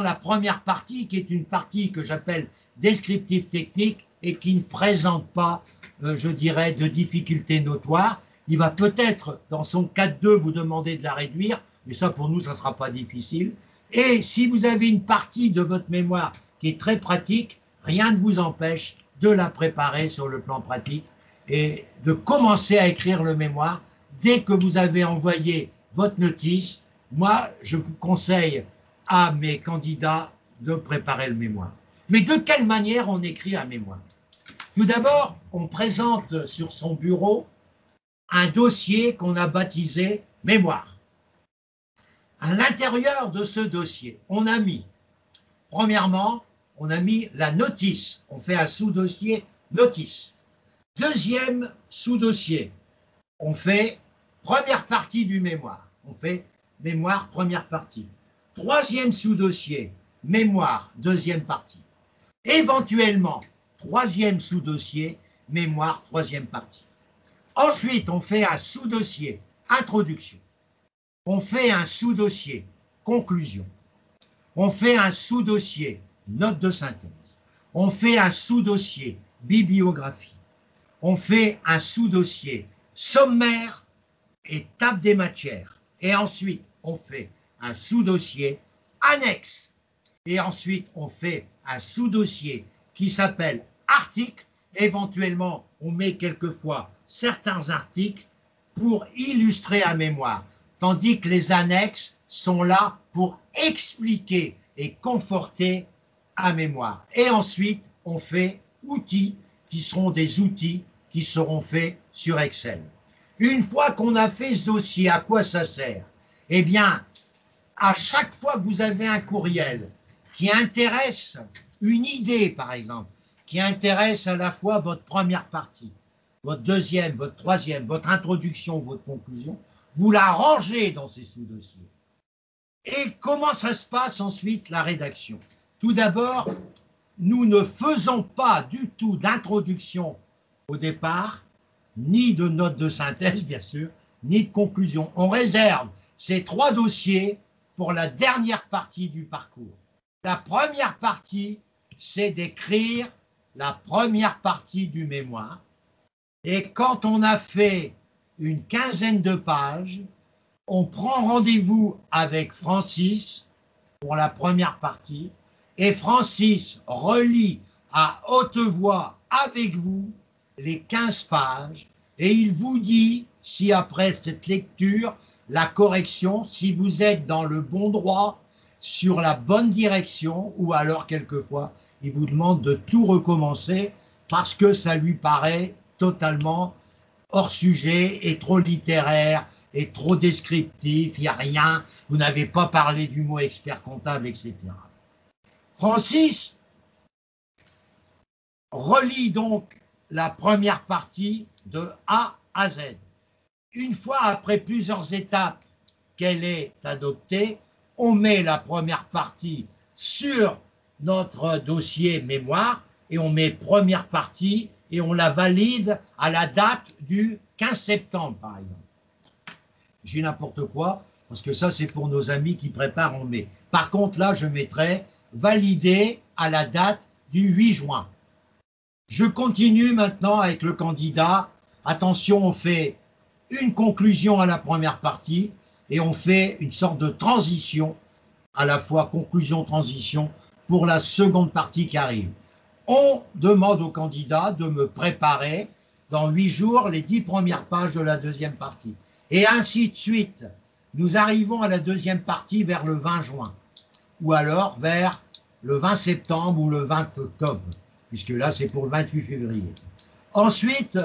la première partie, qui est une partie que j'appelle descriptive technique et qui ne présente pas, je dirais, de difficultés notoires. Il va peut-être, dans son 4-2, vous demander de la réduire, mais ça, pour nous, ça ne sera pas difficile. Et si vous avez une partie de votre mémoire qui est très pratique, rien ne vous empêche de la préparer sur le plan pratique et de commencer à écrire le mémoire dès que vous avez envoyé votre notice. Moi, je vous conseille à mes candidats de préparer le mémoire. Mais de quelle manière on écrit un mémoire? Tout d'abord, on présente sur son bureau un dossier qu'on a baptisé mémoire. À l'intérieur de ce dossier, on a mis, premièrement, on a mis la notice. On fait un sous-dossier notice. Deuxième sous-dossier, on fait première partie du mémoire. On fait mémoire, première partie. Troisième sous-dossier, mémoire, deuxième partie. Éventuellement, troisième sous-dossier, mémoire, troisième partie. Ensuite, on fait un sous-dossier, introduction. On fait un sous-dossier, conclusion. On fait un sous-dossier, note de synthèse. On fait un sous-dossier, bibliographie. On fait un sous-dossier, sommaire et table des matières. Et ensuite, on fait un sous-dossier annexe. Et ensuite, on fait un sous-dossier qui s'appelle article. Éventuellement, on met quelquefois certains articles pour illustrer à mémoire, tandis que les annexes sont là pour expliquer et conforter à mémoire. Et ensuite, on fait outils qui seront des outils qui seront faits sur Excel. Une fois qu'on a fait ce dossier, à quoi ça sert? Eh bien, à chaque fois que vous avez un courriel qui intéresse une idée, par exemple, qui intéresse à la fois votre première partie, votre deuxième, votre troisième, votre introduction, votre conclusion, vous la rangez dans ces sous-dossiers. Et comment ça se passe ensuite, la rédaction? Tout d'abord, nous ne faisons pas du tout d'introduction au départ, ni de note de synthèse, bien sûr, ni de conclusion. On réserve ces 3 dossiers pour la dernière partie du parcours. La première partie, c'est d'écrire la première partie du mémoire. Et quand on a fait une quinzaine de pages, on prend rendez-vous avec Francis pour la première partie, et Francis relit à haute voix avec vous les 15 pages, et il vous dit si après cette lecture, la correction, si vous êtes dans le bon droit, sur la bonne direction, ou alors quelquefois, il vous demande de tout recommencer parce que ça lui paraît totalement hors sujet et trop littéraire et trop descriptif, il n'y a rien, vous n'avez pas parlé du mot expert comptable, etc. Francis relit donc la première partie de A à Z. Une fois après plusieurs étapes qu'elle est adoptée, on met la première partie sur notre dossier mémoire et on met première partie et on la valide à la date du 15 septembre, par exemple. j'ai n'importe quoi, parce que ça, c'est pour nos amis qui préparent en mai. Par contre, là, je mettrai validé à la date du 8 juin. Je continue maintenant avec le candidat. Attention, on fait une conclusion à la première partie et on fait une sorte de transition, à la fois conclusion-transition, pour la seconde partie qui arrive. On demande au candidat de me préparer dans 8 jours les 10 premières pages de la deuxième partie. Et ainsi de suite. Nous arrivons à la deuxième partie vers le 20 juin, ou alors vers le 20 septembre ou le 20 octobre, puisque là c'est pour le 28 février. Ensuite,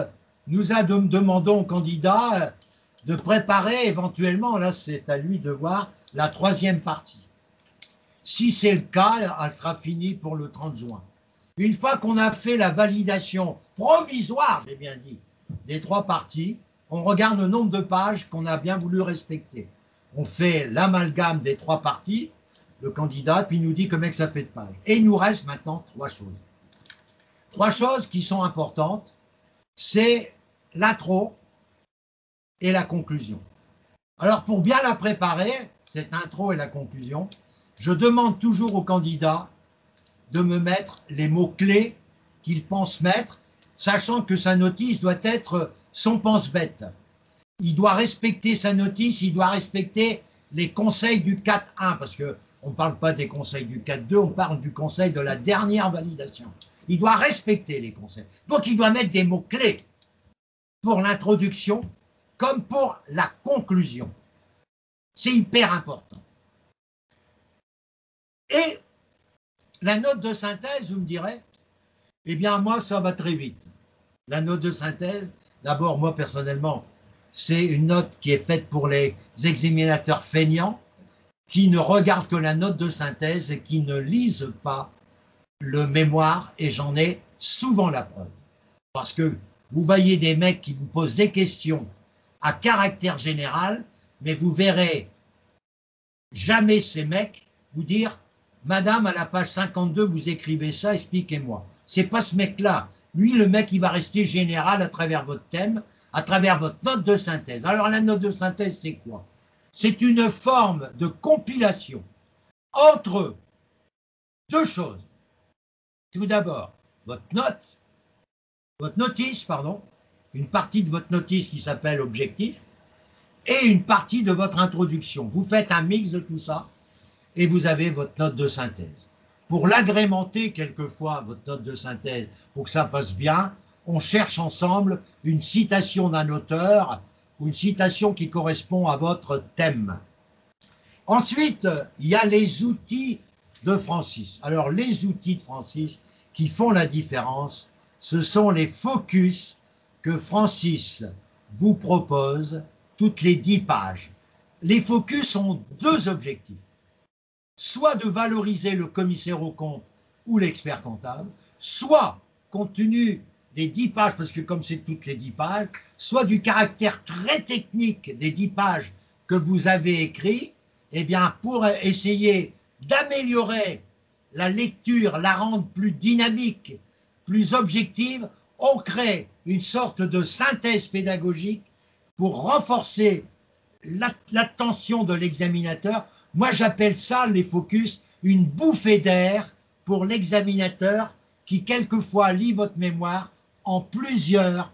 nous demandons au candidat de préparer éventuellement, là c'est à lui de voir, la troisième partie. Si c'est le cas, elle sera finie pour le 30 juin. Une fois qu'on a fait la validation provisoire, j'ai bien dit, des 3 parties, on regarde le nombre de pages qu'on a bien voulu respecter. On fait l'amalgame des 3 parties, le candidat, puis il nous dit combien que ça fait de pages. Et il nous reste maintenant 3 choses. 3 choses qui sont importantes, c'est l'intro et la conclusion. Alors pour bien la préparer, cette intro et la conclusion, je demande toujours au candidat de me mettre les mots-clés qu'il pense mettre, sachant que sa notice doit être son pense-bête. Il doit respecter sa notice, il doit respecter les conseils du 4.1, parce qu'on ne parle pas des conseils du 4.2, on parle du conseil de la dernière validation. Il doit respecter les conseils. Donc il doit mettre des mots-clés pour l'introduction comme pour la conclusion. C'est hyper important. Et la note de synthèse, vous me direz, eh bien moi ça va très vite. La note de synthèse, d'abord moi personnellement, c'est une note qui est faite pour les examinateurs feignants qui ne regardent que la note de synthèse et qui ne lisent pas le mémoire, et j'en ai souvent la preuve. Parce que vous voyez des mecs qui vous posent des questions à caractère général, mais vous verrez jamais ces mecs vous dire « Madame, à la page 52, vous écrivez ça, expliquez-moi ». C'est pas ce mec-là. Lui, le mec, il va rester général à travers votre thème, à travers votre note de synthèse. Alors, la note de synthèse, c'est quoi? C'est une forme de compilation entre 2 choses. Tout d'abord, votre notice, une partie de votre notice qui s'appelle objectif, et une partie de votre introduction. Vous faites un mix de tout ça, et vous avez votre note de synthèse. Pour l'agrémenter quelquefois, votre note de synthèse, pour que ça fasse bien, on cherche ensemble une citation d'un auteur ou une citation qui correspond à votre thème. Ensuite, il y a les outils de Francis. Alors, les outils de Francis qui font la différence, ce sont les focus que Francis vous propose toutes les 10 pages. Les focus ont 2 objectifs. Soit de valoriser le commissaire aux comptes ou l'expert comptable, soit, compte tenu des 10 pages, parce que comme c'est toutes les 10 pages, soit du caractère très technique des 10 pages que vous avez écrit, eh bien, pour essayer d'améliorer la lecture, la rendre plus dynamique, plus objective, on crée une sorte de synthèse pédagogique pour renforcer l'attention de l'examinateur. Moi, j'appelle ça, les focus, une bouffée d'air pour l'examinateur qui, quelquefois, lit votre mémoire en plusieurs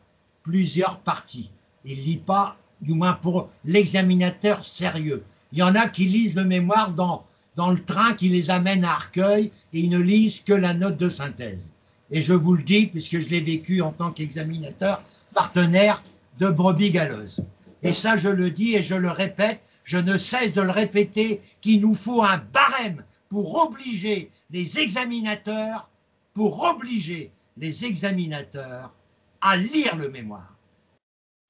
parties. Il ne lit pas, du moins pour l'examinateur sérieux. Il y en a qui lisent le mémoire dans le train qui les amène à Arcueil et ils ne lisent que la note de synthèse. Et je vous le dis, puisque je l'ai vécu en tant qu'examinateur partenaire de Brebis Galeuse. Et ça, je le dis et je le répète, je ne cesse de le répéter, qu'il nous faut un barème pour obliger les examinateurs, à lire le mémoire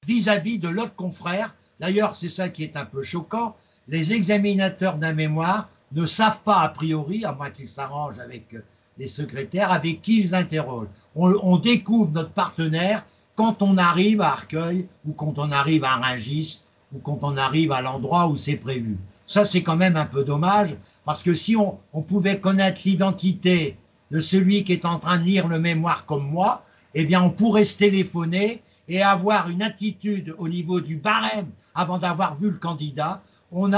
vis-à-vis de l'autre confrère. D'ailleurs, c'est ça qui est un peu choquant, les examinateurs d'un mémoire ne savent pas a priori, à moins qu'ils s'arrangent avec les secrétaires, avec qui ils interrogent. On découvre notre partenaire quand on arrive à Arcueil ou quand on arrive à Rungis ou quand on arrive à l'endroit où c'est prévu. Ça, c'est quand même un peu dommage, parce que si on pouvait connaître l'identité de celui qui est en train de lire le mémoire comme moi, eh bien, on pourrait se téléphoner et avoir une attitude au niveau du barème avant d'avoir vu le candidat, on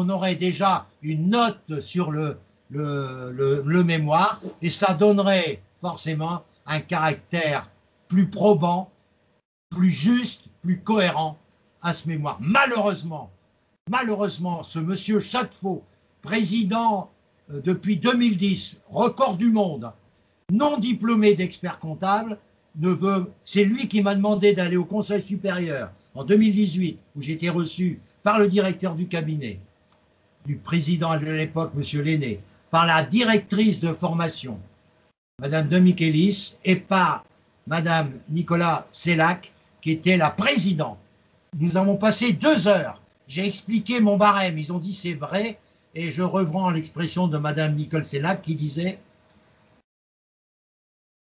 aurait déjà une note sur le mémoire et ça donnerait forcément un caractère plus probant, plus juste, plus cohérent à ce mémoire. Malheureusement, ce monsieur Châteauneuf, président depuis 2010, record du monde, non diplômé d'expert comptable, c'est lui qui m'a demandé d'aller au Conseil supérieur en 2018, où j'étais reçu par le directeur du cabinet, du président de l'époque, M. Lenné, par la directrice de formation, Mme de Michelis, et par Mme Nicolas Sellac, qui était la présidente. Nous avons passé 2 heures. J'ai expliqué mon barème. Ils ont dit c'est vrai. Et je reprends l'expression de Mme Nicole Sellac qui disait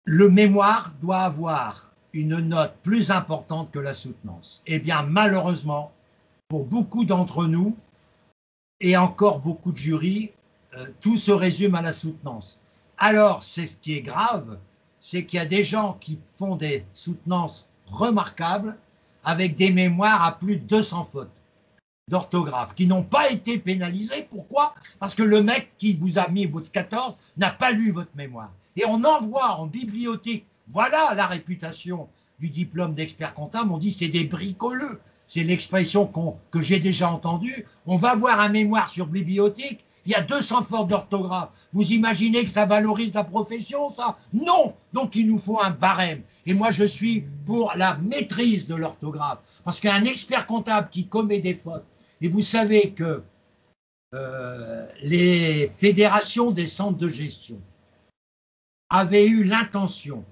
le mémoire doit avoir une note plus importante que la soutenance. Eh bien, malheureusement, pour beaucoup d'entre nous, et encore beaucoup de jurys, tout se résume à la soutenance. Alors, ce qui est grave, c'est qu'il y a des gens qui font des soutenances remarquables avec des mémoires à plus de 200 fautes d'orthographe qui n'ont pas été pénalisées. Pourquoi? Parce que le mec qui vous a mis votre 14 n'a pas lu votre mémoire. Et on envoie en bibliothèque, voilà la réputation du diplôme d'expert comptable, on dit c'est des bricoleux. C'est l'expression que j'ai déjà entendue. On va voir un mémoire sur bibliothèque, il y a 200 fautes d'orthographe. Vous imaginez que ça valorise la profession, ça? Non. Donc il nous faut un barème. Et moi, je suis pour la maîtrise de l'orthographe. Parce qu'un expert comptable qui commet des fautes, et vous savez que les fédérations des centres de gestion avaient eu l'intention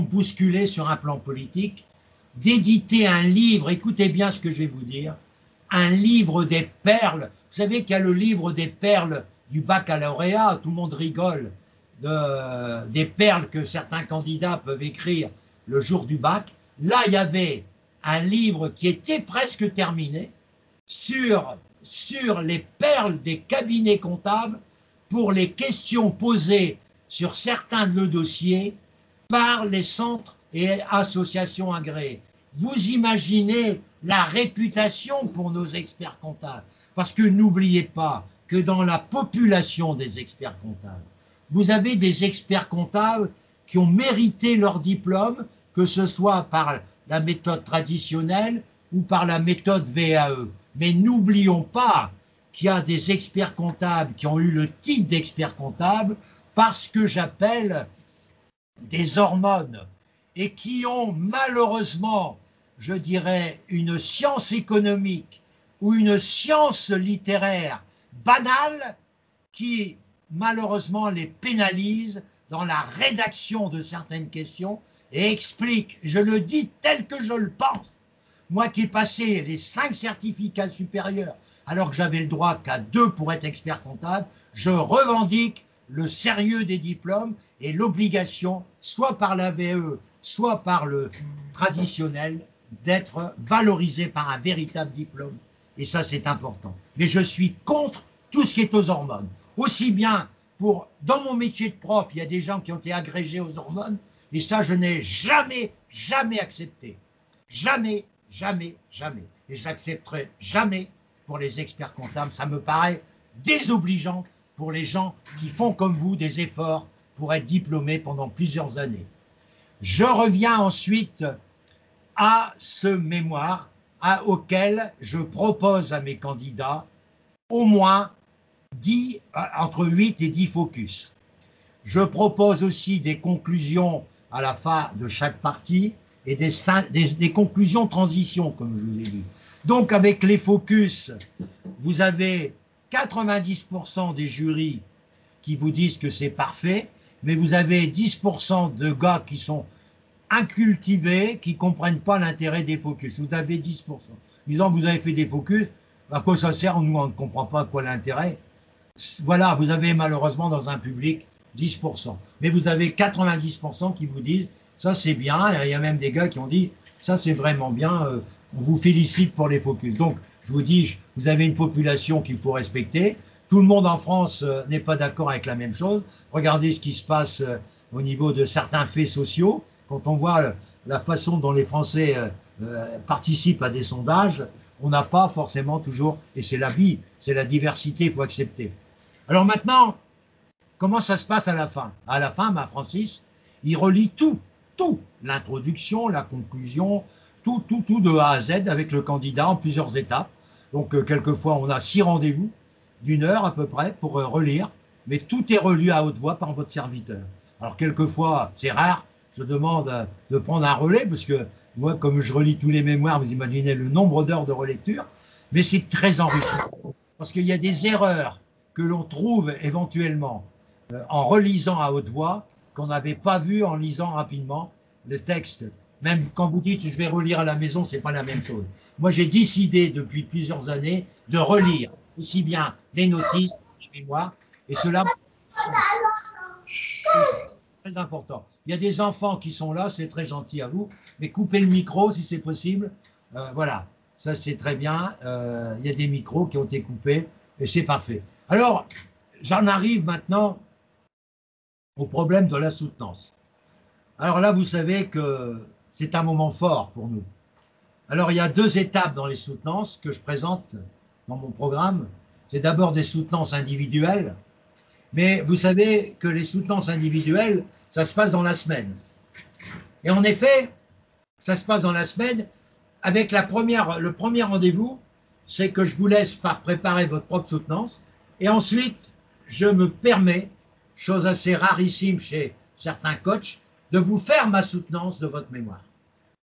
bousculée sur un plan politique, d'éditer un livre, écoutez bien ce que je vais vous dire, un livre des perles. Vous savez qu'il y a le livre des perles du baccalauréat, tout le monde rigole, des perles que certains candidats peuvent écrire le jour du bac. Là, il y avait un livre qui était presque terminé sur les perles des cabinets comptables pour les questions posées sur certains de nos dossiers par les centres et associations agréées. Vous imaginez la réputation pour nos experts comptables. Parce que n'oubliez pas que dans la population des experts comptables, vous avez des experts comptables qui ont mérité leur diplôme, que ce soit par la méthode traditionnelle ou par la méthode VAE. Mais n'oublions pas qu'il y a des experts comptables qui ont eu le titre d'expert comptable parce que j'appelle des hormones et qui ont malheureusement, je dirais, une science économique ou une science littéraire banale qui malheureusement les pénalise dans la rédaction de certaines questions et explique, je le dis tel que je le pense, moi qui ai passé les 5 certificats supérieurs alors que j'avais le droit qu'à 2 pour être expert comptable, je revendique le sérieux des diplômes et l'obligation, soit par la VE, soit par le traditionnel, d'être valorisé par un véritable diplôme. Et ça, c'est important. Mais je suis contre tout ce qui est aux hormones. Aussi bien dans mon métier de prof, il y a des gens qui ont été agrégés aux hormones, et ça, je n'ai jamais, jamais accepté. Jamais, jamais, jamais. Et j'accepterai jamais pour les experts comptables. Ça me paraît désobligeant pour les gens qui font comme vous des efforts pour être diplômés pendant plusieurs années. Je reviens ensuite à ce mémoire auquel je propose à mes candidats au moins entre 8 et 10 focus. Je propose aussi des conclusions à la fin de chaque partie et des conclusions transition, comme je vous ai dit. Donc avec les focus, vous avez 90% des jurys qui vous disent que c'est parfait, mais vous avez 10% de gars qui sont incultivés, qui ne comprennent pas l'intérêt des focus. Vous avez 10%. Disant que vous avez fait des focus, à quoi ça sert? Nous, on ne comprend pas quoi l'intérêt. Voilà, vous avez malheureusement dans un public 10%. Mais vous avez 90% qui vous disent, ça c'est bien, il y a même des gars qui ont dit, ça c'est vraiment bien, on vous félicite pour les focus. Donc, je vous dis, vous avez une population qu'il faut respecter. Tout le monde en France n'est pas d'accord avec la même chose. Regardez ce qui se passe au niveau de certains faits sociaux quand on voit la façon dont les Français participent à des sondages, on n'a pas forcément toujours, et c'est la vie, c'est la diversité, il faut accepter. Alors maintenant, comment ça se passe à la fin? À la fin, Francis, il relie tout, l'introduction, la conclusion, tout de A à Z avec le candidat en plusieurs étapes. Donc, quelquefois, on a 6 rendez-vous d'1 heure à peu près pour relire, mais tout est relu à haute voix par votre serviteur. Alors, quelquefois, c'est rare, je demande de prendre un relais, parce que moi, comme je relis tous les mémoires, vous imaginez le nombre d'heures de relecture, mais c'est très enrichissant, parce qu'il y a des erreurs que l'on trouve éventuellement en relisant à haute voix, qu'on n'avait pas vu en lisant rapidement le texte. Même quand vous dites je vais relire à la maison, c'est pas la même chose. Moi, j'ai décidé depuis plusieurs années de relire aussi bien les notices, les mémoires, et cela c'est très important. Il y a des enfants qui sont là, c'est très gentil à vous, mais coupez le micro si c'est possible. Voilà, ça c'est très bien. Il y a des micros qui ont été coupés et c'est parfait. Alors, j'en arrive maintenant au problème de la soutenance. Alors là, vous savez que c'est un moment fort pour nous. Alors, il y a 2 étapes dans les soutenances que je présente dans mon programme. C'est d'abord des soutenances individuelles, mais vous savez que les soutenances individuelles, ça se passe dans la semaine. Et en effet, ça se passe dans la semaine avec le premier rendez-vous, c'est que je vous laisse préparer votre propre soutenance, et ensuite, je me permets, chose assez rarissime chez certains coachs, de vous faire ma soutenance de votre mémoire.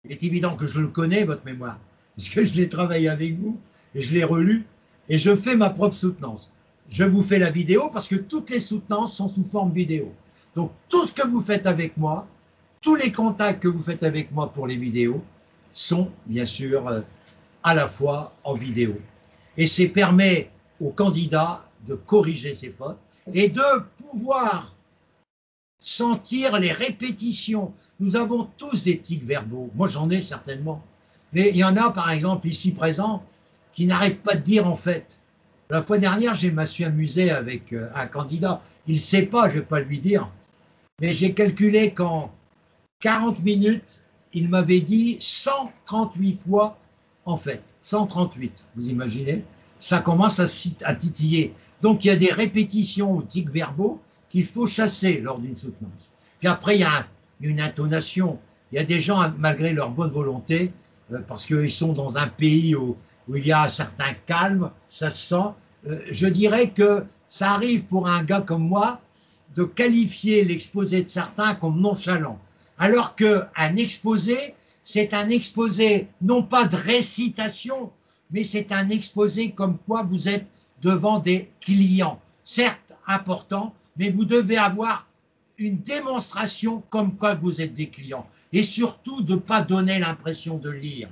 Il est évident que je le connais, votre mémoire, parce que je l'ai travaillé avec vous, et je l'ai relu, et je fais ma propre soutenance. Je vous fais la vidéo, parce que toutes les soutenances sont sous forme vidéo. Donc, tout ce que vous faites avec moi, tous les contacts que vous faites avec moi pour les vidéos, sont bien sûr à la fois en vidéo. Et ça permet au candidat de corriger ses fautes et de pouvoir sentir les répétitions. Nous avons tous des tics verbaux. Moi, j'en ai certainement. Mais il y en a, par exemple, ici présents, qui n'arrêtent pas de dire en fait. La fois dernière, je me suis amusé avec un candidat. Il ne sait pas, je ne vais pas lui dire. Mais j'ai calculé qu'en 40 minutes, il m'avait dit 138 fois en fait. 138, vous imaginez? Ça commence à titiller. Donc, il y a des répétitions ou tics verbaux qu'il faut chasser lors d'une soutenance. Puis après, il y a une intonation. Il y a des gens, malgré leur bonne volonté, parce qu'ils sont dans un pays où il y a un certain calme, ça se sent. Je dirais que ça arrive pour un gars comme moi de qualifier l'exposé de certains comme nonchalant. Alors qu'un exposé, c'est un exposé non pas de récitation, mais c'est un exposé comme quoi vous êtes devant des clients, certes importants, mais vous devez avoir une démonstration comme quoi vous êtes des clients. Et surtout, de ne pas donner l'impression de lire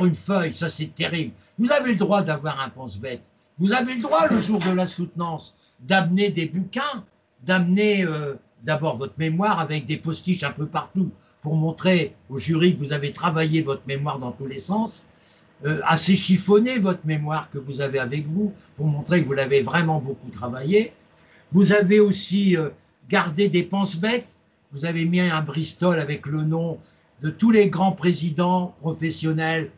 une feuille, ça c'est terrible. Vous avez le droit d'avoir un pense-bête. Vous avez le droit, le jour de la soutenance, d'amener des bouquins, d'amener d'abord votre mémoire avec des postiches un peu partout pour montrer au jury que vous avez travaillé votre mémoire dans tous les sens, assez chiffonner votre mémoire que vous avez avec vous pour montrer que vous l'avez vraiment beaucoup travaillé. Vous avez aussi gardé des pense-bêtes. Vous avez mis un Bristol avec le nom de tous les grands présidents professionnels,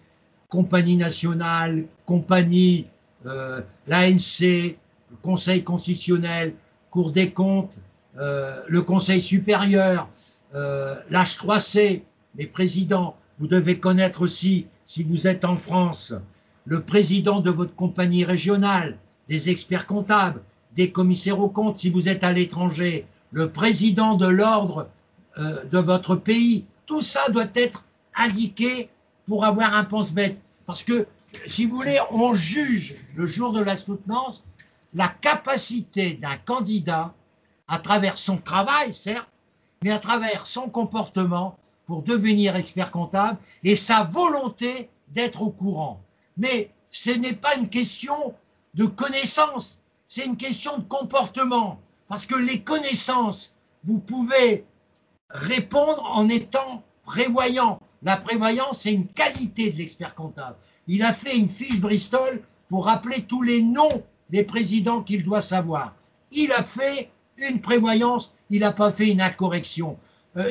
compagnie nationale, compagnie, l'ANC, le Conseil constitutionnel, Cour des comptes, le Conseil supérieur, l'H3C, les présidents. Vous devez connaître aussi, si vous êtes en France, le président de votre compagnie régionale, des experts comptables, des commissaires aux comptes, si vous êtes à l'étranger, le président de l'ordre de votre pays. Tout ça doit être indiqué pour avoir un pense-bête. Parce que, si vous voulez, on juge le jour de la soutenance la capacité d'un candidat, à travers son travail, certes, mais à travers son comportement pour devenir expert comptable et sa volonté d'être au courant. Mais ce n'est pas une question de connaissance, c'est une question de comportement. Parce que les connaissances, vous pouvez répondre en étant prévoyant. La prévoyance, c'est une qualité de l'expert comptable. Il a fait une fiche Bristol pour rappeler tous les noms des présidents qu'il doit savoir. Il a fait une prévoyance, il n'a pas fait une incorrection.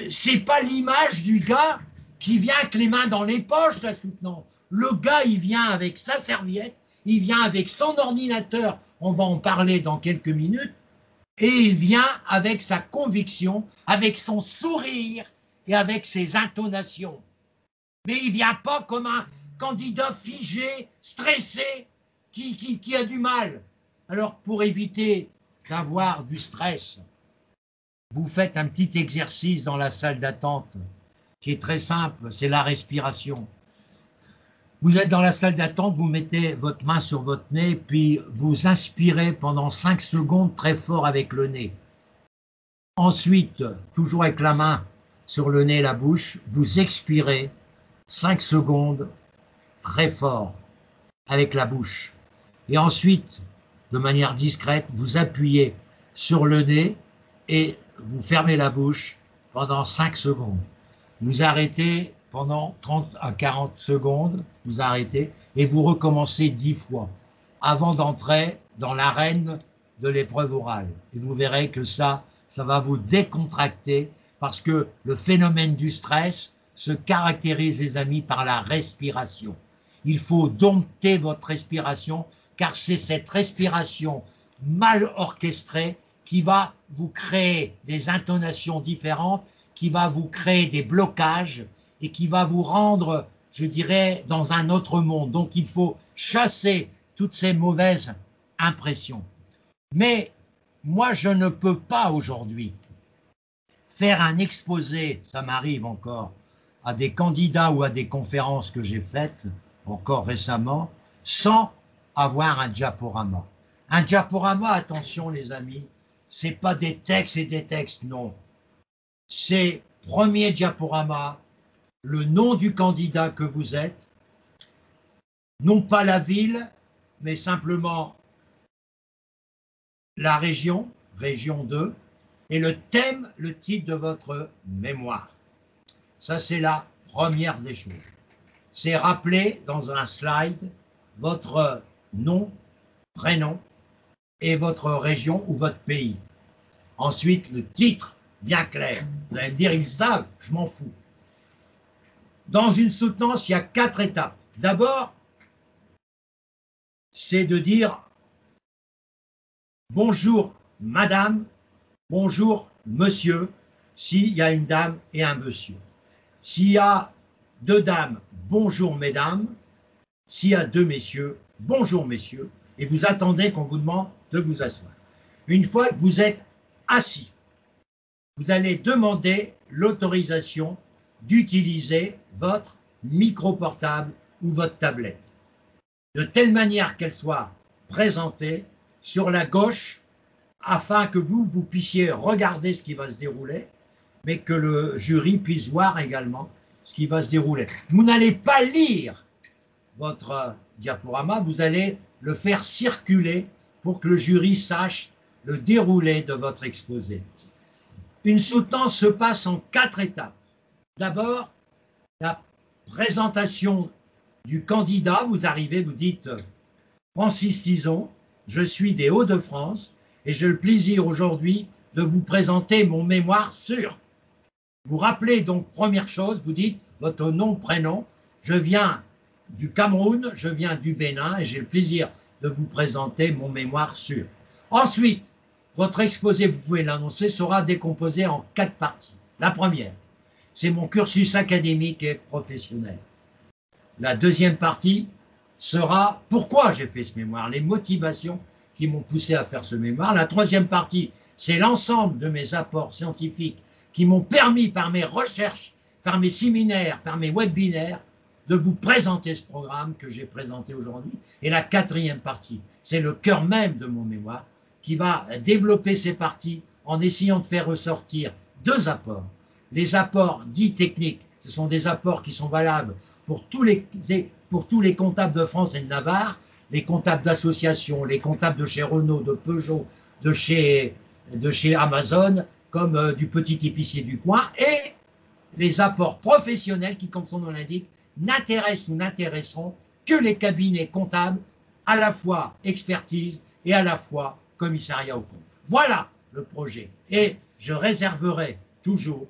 C'est pas l'image du gars qui vient avec les mains dans les poches, la soutenance. Le gars, il vient avec sa serviette, il vient avec son ordinateur, on va en parler dans quelques minutes, et il vient avec sa conviction, avec son sourire et avec ses intonations. Mais il ne vient pas comme un candidat figé, stressé, qui a du mal. Alors, pour éviter d'avoir du stress, vous faites un petit exercice dans la salle d'attente qui est très simple, c'est la respiration. Vous êtes dans la salle d'attente, vous mettez votre main sur votre nez, puis vous inspirez pendant 5 secondes très fort avec le nez. Ensuite, toujours avec la main sur le nez et la bouche, vous expirez 5 secondes très fort avec la bouche. Et ensuite, de manière discrète, vous appuyez sur le nez et vous fermez la bouche pendant 5 secondes. Vous arrêtez pendant 30 à 40 secondes, vous arrêtez et vous recommencez 10 fois avant d'entrer dans l'arène de l'épreuve orale. Et vous verrez que ça va vous décontracter parce que le phénomène du stress se caractérise, les amis, par la respiration. Il faut dompter votre respiration car c'est cette respiration mal orchestrée qui va vous créer des intonations différentes, qui va vous créer des blocages et qui va vous rendre, je dirais, dans un autre monde. Donc il faut chasser toutes ces mauvaises impressions. Mais moi, je ne peux pas aujourd'hui faire un exposé, ça m'arrive encore, à des candidats ou à des conférences que j'ai faites, encore récemment, sans avoir un diaporama. Un diaporama, attention les amis, c'est pas des textes et des textes, non. C'est premier diaporama, le nom du candidat que vous êtes, non pas la ville, mais simplement la région, région 2, et le thème, le titre de votre mémoire. Ça, c'est la première des choses. C'est rappeler dans un slide votre nom, prénom et votre région ou votre pays. Ensuite, le titre, bien clair. Vous allez me dire, ils savent, je m'en fous. Dans une soutenance, il y a 4 étapes. D'abord, c'est de dire bonjour madame, bonjour monsieur, s'il y a une dame et un monsieur. S'il y a 2 dames, bonjour mesdames. S'il y a 2 messieurs, bonjour messieurs. Et vous attendez qu'on vous demande de vous asseoir. Une fois que vous êtes assis, vous allez demander l'autorisation d'utiliser votre micro portable ou votre tablette, de telle manière qu'elle soit présentée sur la gauche, afin que vous puissiez regarder ce qui va se dérouler, mais que le jury puisse voir également ce qui va se dérouler. Vous n'allez pas lire votre diaporama, vous allez le faire circuler pour que le jury sache le déroulé de votre exposé. Une soutenance se passe en 4 étapes. D'abord, la présentation du candidat. Vous arrivez, vous dites « Francis Tison, je suis des Hauts-de-France et j'ai le plaisir aujourd'hui de vous présenter mon mémoire sur… » Vous rappelez donc, première chose, vous dites votre nom, prénom. Je viens du Cameroun, je viens du Bénin et j'ai le plaisir de vous présenter mon mémoire sur. Ensuite, votre exposé, vous pouvez l'annoncer, sera décomposé en 4 parties. La première, c'est mon cursus académique et professionnel. La deuxième partie sera pourquoi j'ai fait ce mémoire, les motivations qui m'ont poussé à faire ce mémoire. La troisième partie, c'est l'ensemble de mes apports scientifiques qui m'ont permis par mes recherches, par mes séminaires, par mes webinaires, de vous présenter ce programme que j'ai présenté aujourd'hui. Et la quatrième partie, c'est le cœur même de mon mémoire, qui va développer ces parties en essayant de faire ressortir 2 apports. Les apports dits techniques, ce sont des apports qui sont valables pour tous les comptables de France et de Navarre, les comptables d'associations, les comptables de chez Renault, de Peugeot, de chez Amazon, comme du petit épicier du coin, et les apports professionnels qui, comme son nom l'indique, n'intéressent ou n'intéresseront que les cabinets comptables, à la fois expertise et à la fois commissariat au compte. Voilà le projet. Et je réserverai toujours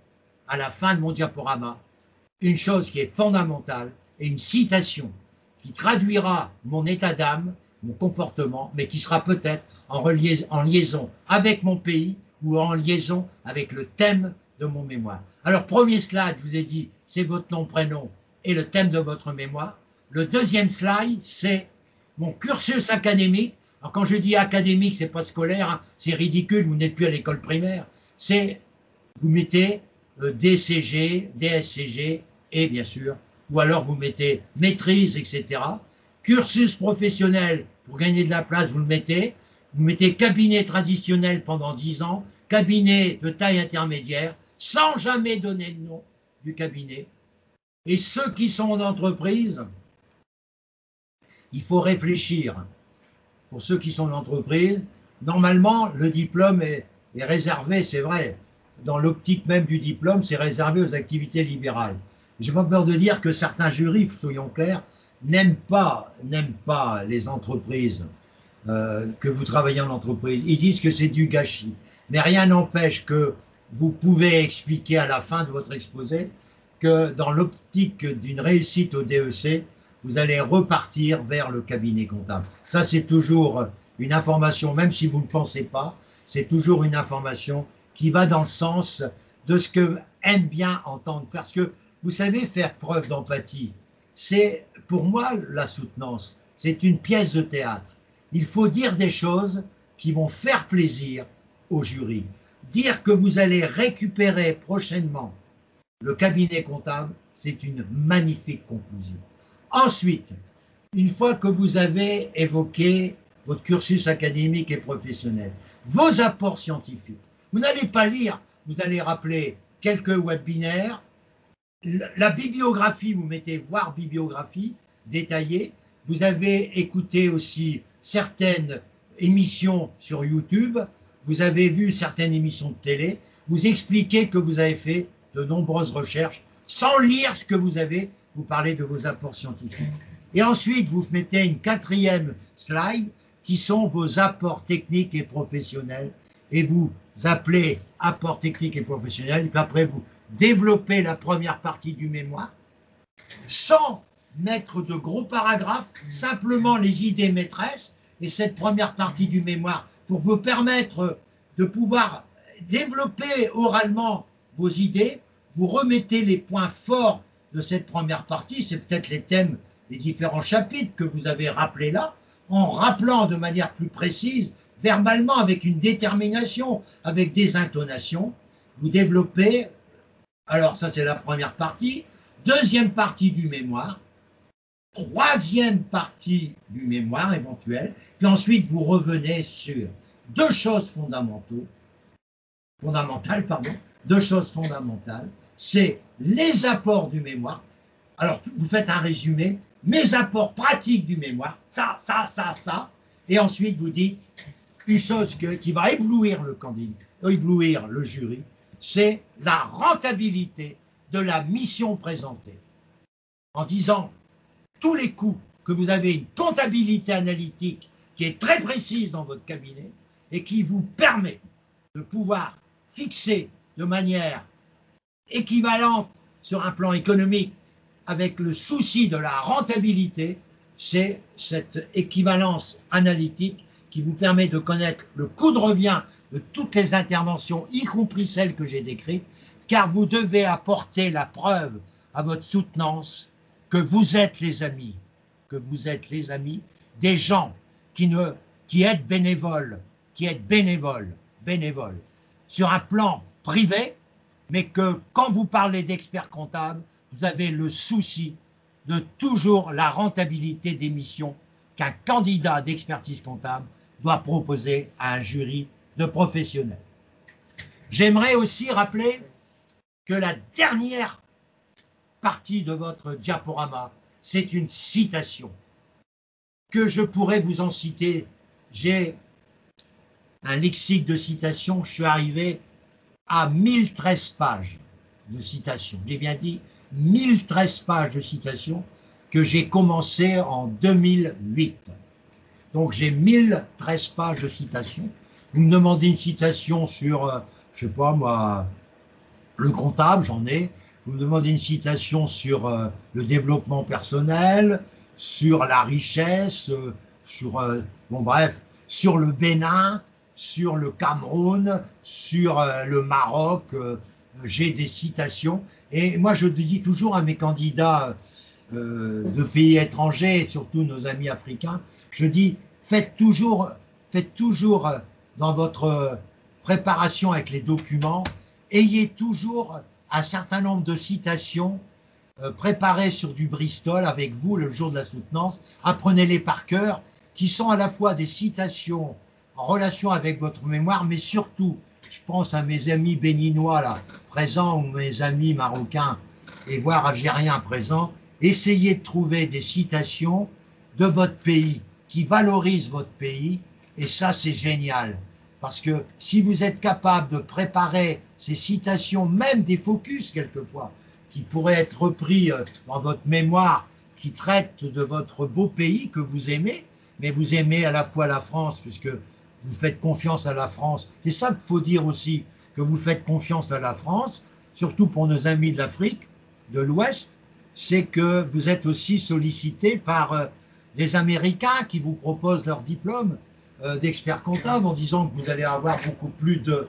à la fin de mon diaporama une chose qui est fondamentale et une citation qui traduira mon état d'âme, mon comportement, mais qui sera peut-être en liaison avec mon pays ou en liaison avec le thème de mon mémoire. Alors, premier slide, je vous ai dit, c'est votre nom, prénom et le thème de votre mémoire. Le deuxième slide, c'est mon cursus académique. Alors, quand je dis académique, c'est pas scolaire, hein, c'est ridicule, vous n'êtes plus à l'école primaire. C'est, vous mettez DCG, DSCG et bien sûr, ou alors vous mettez maîtrise, etc. Cursus professionnel, pour gagner de la place, vous le mettez. Vous mettez cabinet traditionnel pendant 10 ans, cabinet de taille intermédiaire, sans jamais donner le nom du cabinet. Et ceux qui sont en entreprise, il faut réfléchir. Pour ceux qui sont en entreprise, normalement, le diplôme est réservé, c'est vrai. Dans l'optique même du diplôme, c'est réservé aux activités libérales. J'ai pas peur de dire que certains jurys, soyons clairs, n'aiment pas les entreprises, que vous travaillez en entreprise. Ils disent que c'est du gâchis. Mais rien n'empêche que vous pouvez expliquer à la fin de votre exposé que dans l'optique d'une réussite au DEC, vous allez repartir vers le cabinet comptable. Ça, c'est toujours une information, même si vous ne le pensez pas, c'est toujours une information qui va dans le sens de ce que aime bien entendre. Parce que, vous savez, faire preuve d'empathie, c'est, pour moi, la soutenance, c'est une pièce de théâtre. Il faut dire des choses qui vont faire plaisir au jury. Dire que vous allez récupérer prochainement le cabinet comptable, c'est une magnifique conclusion. Ensuite, une fois que vous avez évoqué votre cursus académique et professionnel, vos apports scientifiques, vous n'allez pas lire, vous allez rappeler quelques webinaires, la bibliographie, vous mettez voir bibliographie détaillée, vous avez écouté aussi certaines émissions sur YouTube, vous avez vu certaines émissions de télé, vous expliquez que vous avez fait de nombreuses recherches sans lire ce que vous avez, vous parlez de vos apports scientifiques. Et ensuite, vous mettez une quatrième slide qui sont vos apports techniques et professionnels et vous appelez apports techniques et professionnels et puis après vous développez la première partie du mémoire sans mettre de gros paragraphes, simplement les idées maîtresses et cette première partie du mémoire pour vous permettre de pouvoir développer oralement vos idées, vous remettez les points forts de cette première partie, c'est peut-être les thèmes des différents chapitres que vous avez rappelés là, en rappelant de manière plus précise, verbalement, avec une détermination, avec des intonations, vous développez, alors ça c'est la première partie, deuxième partie du mémoire, troisième partie du mémoire éventuel, puis ensuite vous revenez sur deux choses fondamentales, c'est les apports du mémoire. Alors, vous faites un résumé, mes apports pratiques du mémoire, ça, et ensuite vous dites une chose qui va éblouir le candidat, éblouir le jury, c'est la rentabilité de la mission présentée. En disant tous les coûts que vous avez une comptabilité analytique qui est très précise dans votre cabinet et qui vous permet de pouvoir fixer de manière équivalente sur un plan économique avec le souci de la rentabilité, c'est cette équivalence analytique qui vous permet de connaître le coût de revient de toutes les interventions, y compris celles que j'ai décrites, car vous devez apporter la preuve à votre soutenance que vous êtes les amis, des gens qui êtes bénévoles, sur un plan privé, mais que quand vous parlez d'experts comptables, vous avez le souci de toujours la rentabilité des missions qu'un candidat d'expertise comptable doit proposer à un jury de professionnels. J'aimerais aussi rappeler que la dernière partie de votre diaporama, c'est une citation que je pourrais vous en citer. J'ai un lexique de citations, je suis arrivé à 1013 pages de citations. J'ai bien dit 1013 pages de citations que j'ai commencé en 2008. Donc j'ai 1013 pages de citations. Vous me demandez une citation sur, je sais pas moi, le comptable, j'en ai. Vous me demandez une citation sur le développement personnel, sur la richesse, sur, bon bref, sur le Bénin, sur le Cameroun, sur le Maroc. J'ai des citations. Et moi, je dis toujours à mes candidats de pays étrangers, et surtout nos amis africains, je dis, faites toujours dans votre préparation avec les documents, ayez toujours un certain nombre de citations préparées sur du Bristol avec vous le jour de la soutenance, apprenez-les par cœur, qui sont à la fois des citations en relation avec votre mémoire, mais surtout, je pense à mes amis béninois là, présents, ou mes amis marocains et voire algériens présents, essayez de trouver des citations de votre pays qui valorisent votre pays, et ça c'est génial. Parce que si vous êtes capable de préparer ces citations, même des focus quelquefois, qui pourraient être repris dans votre mémoire, qui traitent de votre beau pays que vous aimez, mais vous aimez à la fois la France, puisque vous faites confiance à la France. C'est ça qu'il faut dire aussi, que vous faites confiance à la France, surtout pour nos amis de l'Afrique, de l'Ouest, c'est que vous êtes aussi sollicité par des Américains qui vous proposent leur diplôme d'expert comptable en disant que vous allez avoir beaucoup plus de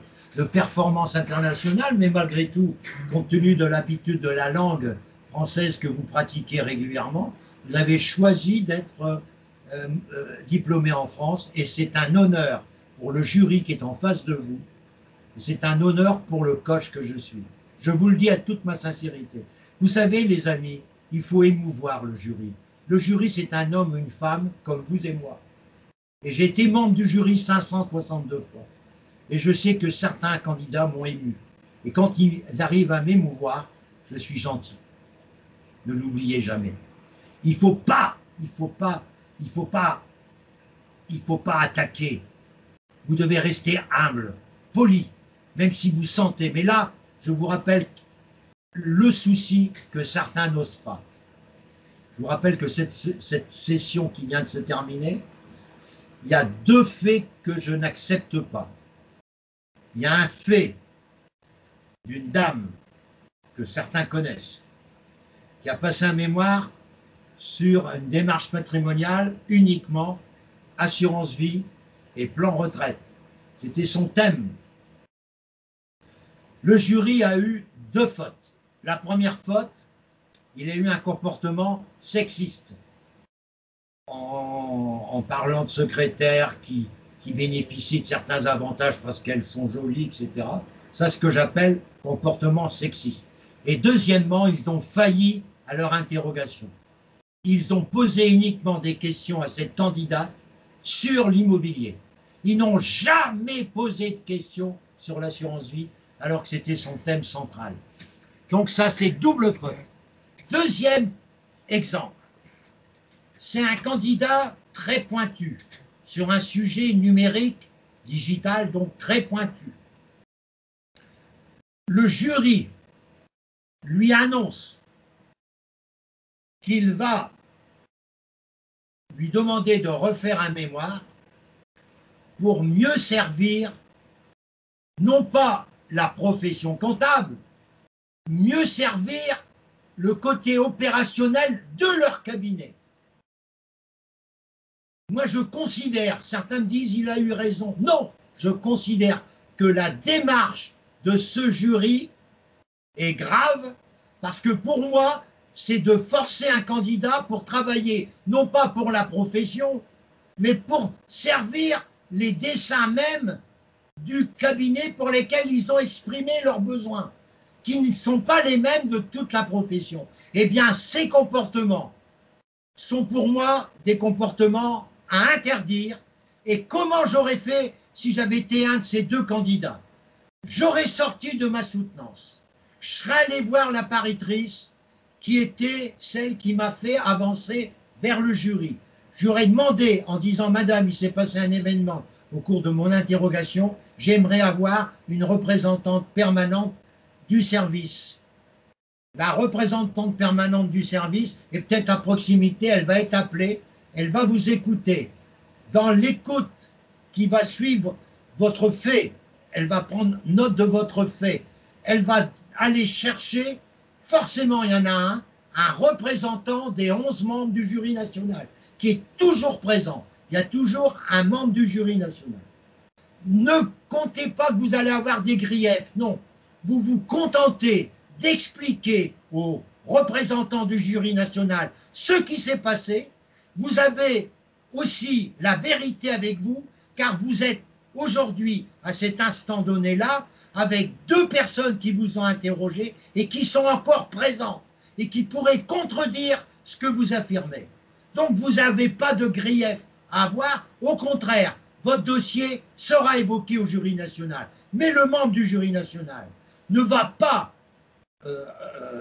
performances internationales, mais malgré tout, compte tenu de l'habitude de la langue française que vous pratiquez régulièrement, vous avez choisi d'être diplômé en France, et c'est un honneur pour le jury qui est en face de vous, c'est un honneur pour le coach que je suis. Je vous le dis à toute ma sincérité. Vous savez, les amis, il faut émouvoir le jury. Le jury, c'est un homme ou une femme comme vous et moi. Et j'ai été membre du jury 562 fois. Et je sais que certains candidats m'ont ému. Et quand ils arrivent à m'émouvoir, je suis gentil. Ne l'oubliez jamais. Il faut pas attaquer. Vous devez rester humble, poli, même si vous sentez. Mais là, je vous rappelle le souci que certains n'osent pas. Je vous rappelle que cette session qui vient de se terminer, il y a deux faits que je n'accepte pas. Il y a un fait d'une dame que certains connaissent, qui a passé un mémoire sur une démarche patrimoniale uniquement assurance vie et plan retraite. C'était son thème. Le jury a eu deux fautes. La première faute, il a eu un comportement sexiste en parlant de secrétaires qui bénéficient de certains avantages parce qu'elles sont jolies, etc. Ça, c'est ce que j'appelle comportement sexiste. Et deuxièmement, ils ont failli à leur interrogation. Ils ont posé uniquement des questions à cette candidate sur l'immobilier. Ils n'ont jamais posé de questions sur l'assurance vie, alors que c'était son thème central. Donc ça, c'est double faute. Deuxième exemple, c'est un candidat très pointu sur un sujet numérique, digital, donc très pointu. Le jury lui annonce qu'il va lui demander de refaire un mémoire pour mieux servir, non pas la profession comptable, mieux servir le côté opérationnel de leur cabinet. Moi, je considère, certains me disent il a eu raison. Non, je considère que la démarche de ce jury est grave parce que pour moi, c'est de forcer un candidat pour travailler, non pas pour la profession, mais pour servir les desseins même du cabinet pour lesquels ils ont exprimé leurs besoins, qui ne sont pas les mêmes de toute la profession. Eh bien, ces comportements sont pour moi des comportements à interdire. Et comment j'aurais fait si j'avais été un de ces deux candidats? J'aurais sorti de ma soutenance. Je serais allé voir la paritrice qui était celle qui m'a fait avancer vers le jury. J'aurais demandé en disant « Madame, il s'est passé un événement au cours de mon interrogation, j'aimerais avoir une représentante permanente du service. » La représentante permanente du service est peut-être à proximité, elle va être appelée, elle va vous écouter. Dans l'écoute qui va suivre votre fait, elle va prendre note de votre fait. elle va aller chercher, forcément il y en a un représentant des 11 membres du jury national, qui est toujours présent. Il y a toujours un membre du jury national. Ne comptez pas que vous allez avoir des griefs, non. Vous vous contentez d'expliquer aux représentants du jury national ce qui s'est passé. Vous avez aussi la vérité avec vous, car vous êtes aujourd'hui, à cet instant donné-là, avec 2 personnes qui vous ont interrogé et qui sont encore présentes et qui pourraient contredire ce que vous affirmez. Donc vous n'avez pas de grief à avoir, au contraire, votre dossier sera évoqué au jury national. Mais le membre du jury national ne va pas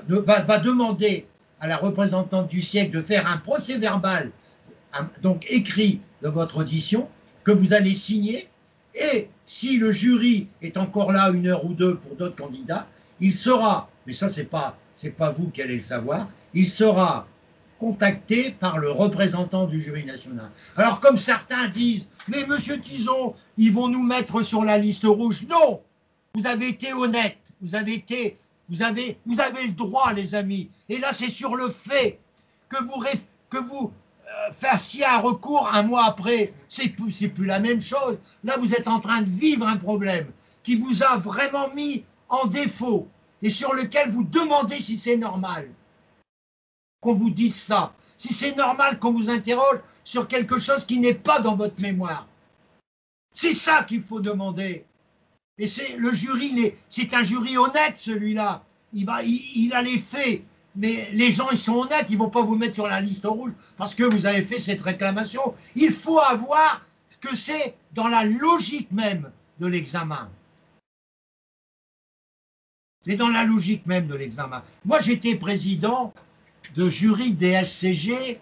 va demander à la représentante du siècle de faire un procès-verbal, donc écrit de votre audition, que vous allez signer, et si le jury est encore là 1 heure ou 2 pour d'autres candidats, il sera, mais ça c'est pas vous qui allez le savoir, il sera contacté par le représentant du jury national. Alors comme certains disent, mais monsieur Tison, ils vont nous mettre sur la liste rouge. Non, vous avez été honnête, vous avez le droit, les amis. Et là, c'est sur le fait que vous fassiez un recours 1 mois après. C'est plus la même chose. Là, vous êtes en train de vivre un problème qui vous a vraiment mis en défaut et sur lequel vous demandez si c'est normal qu'on vous dise ça. Si c'est normal qu'on vous interroge sur quelque chose qui n'est pas dans votre mémoire. C'est ça qu'il faut demander. Et c'est le jury, c'est un jury honnête, celui-là. Il a les faits, mais les gens, ils sont honnêtes, ils ne vont pas vous mettre sur la liste rouge parce que vous avez fait cette réclamation. Il faut avoir ce que c'est dans la logique même de l'examen. C'est dans la logique même de l'examen. Moi, j'étais président de jury DSCG,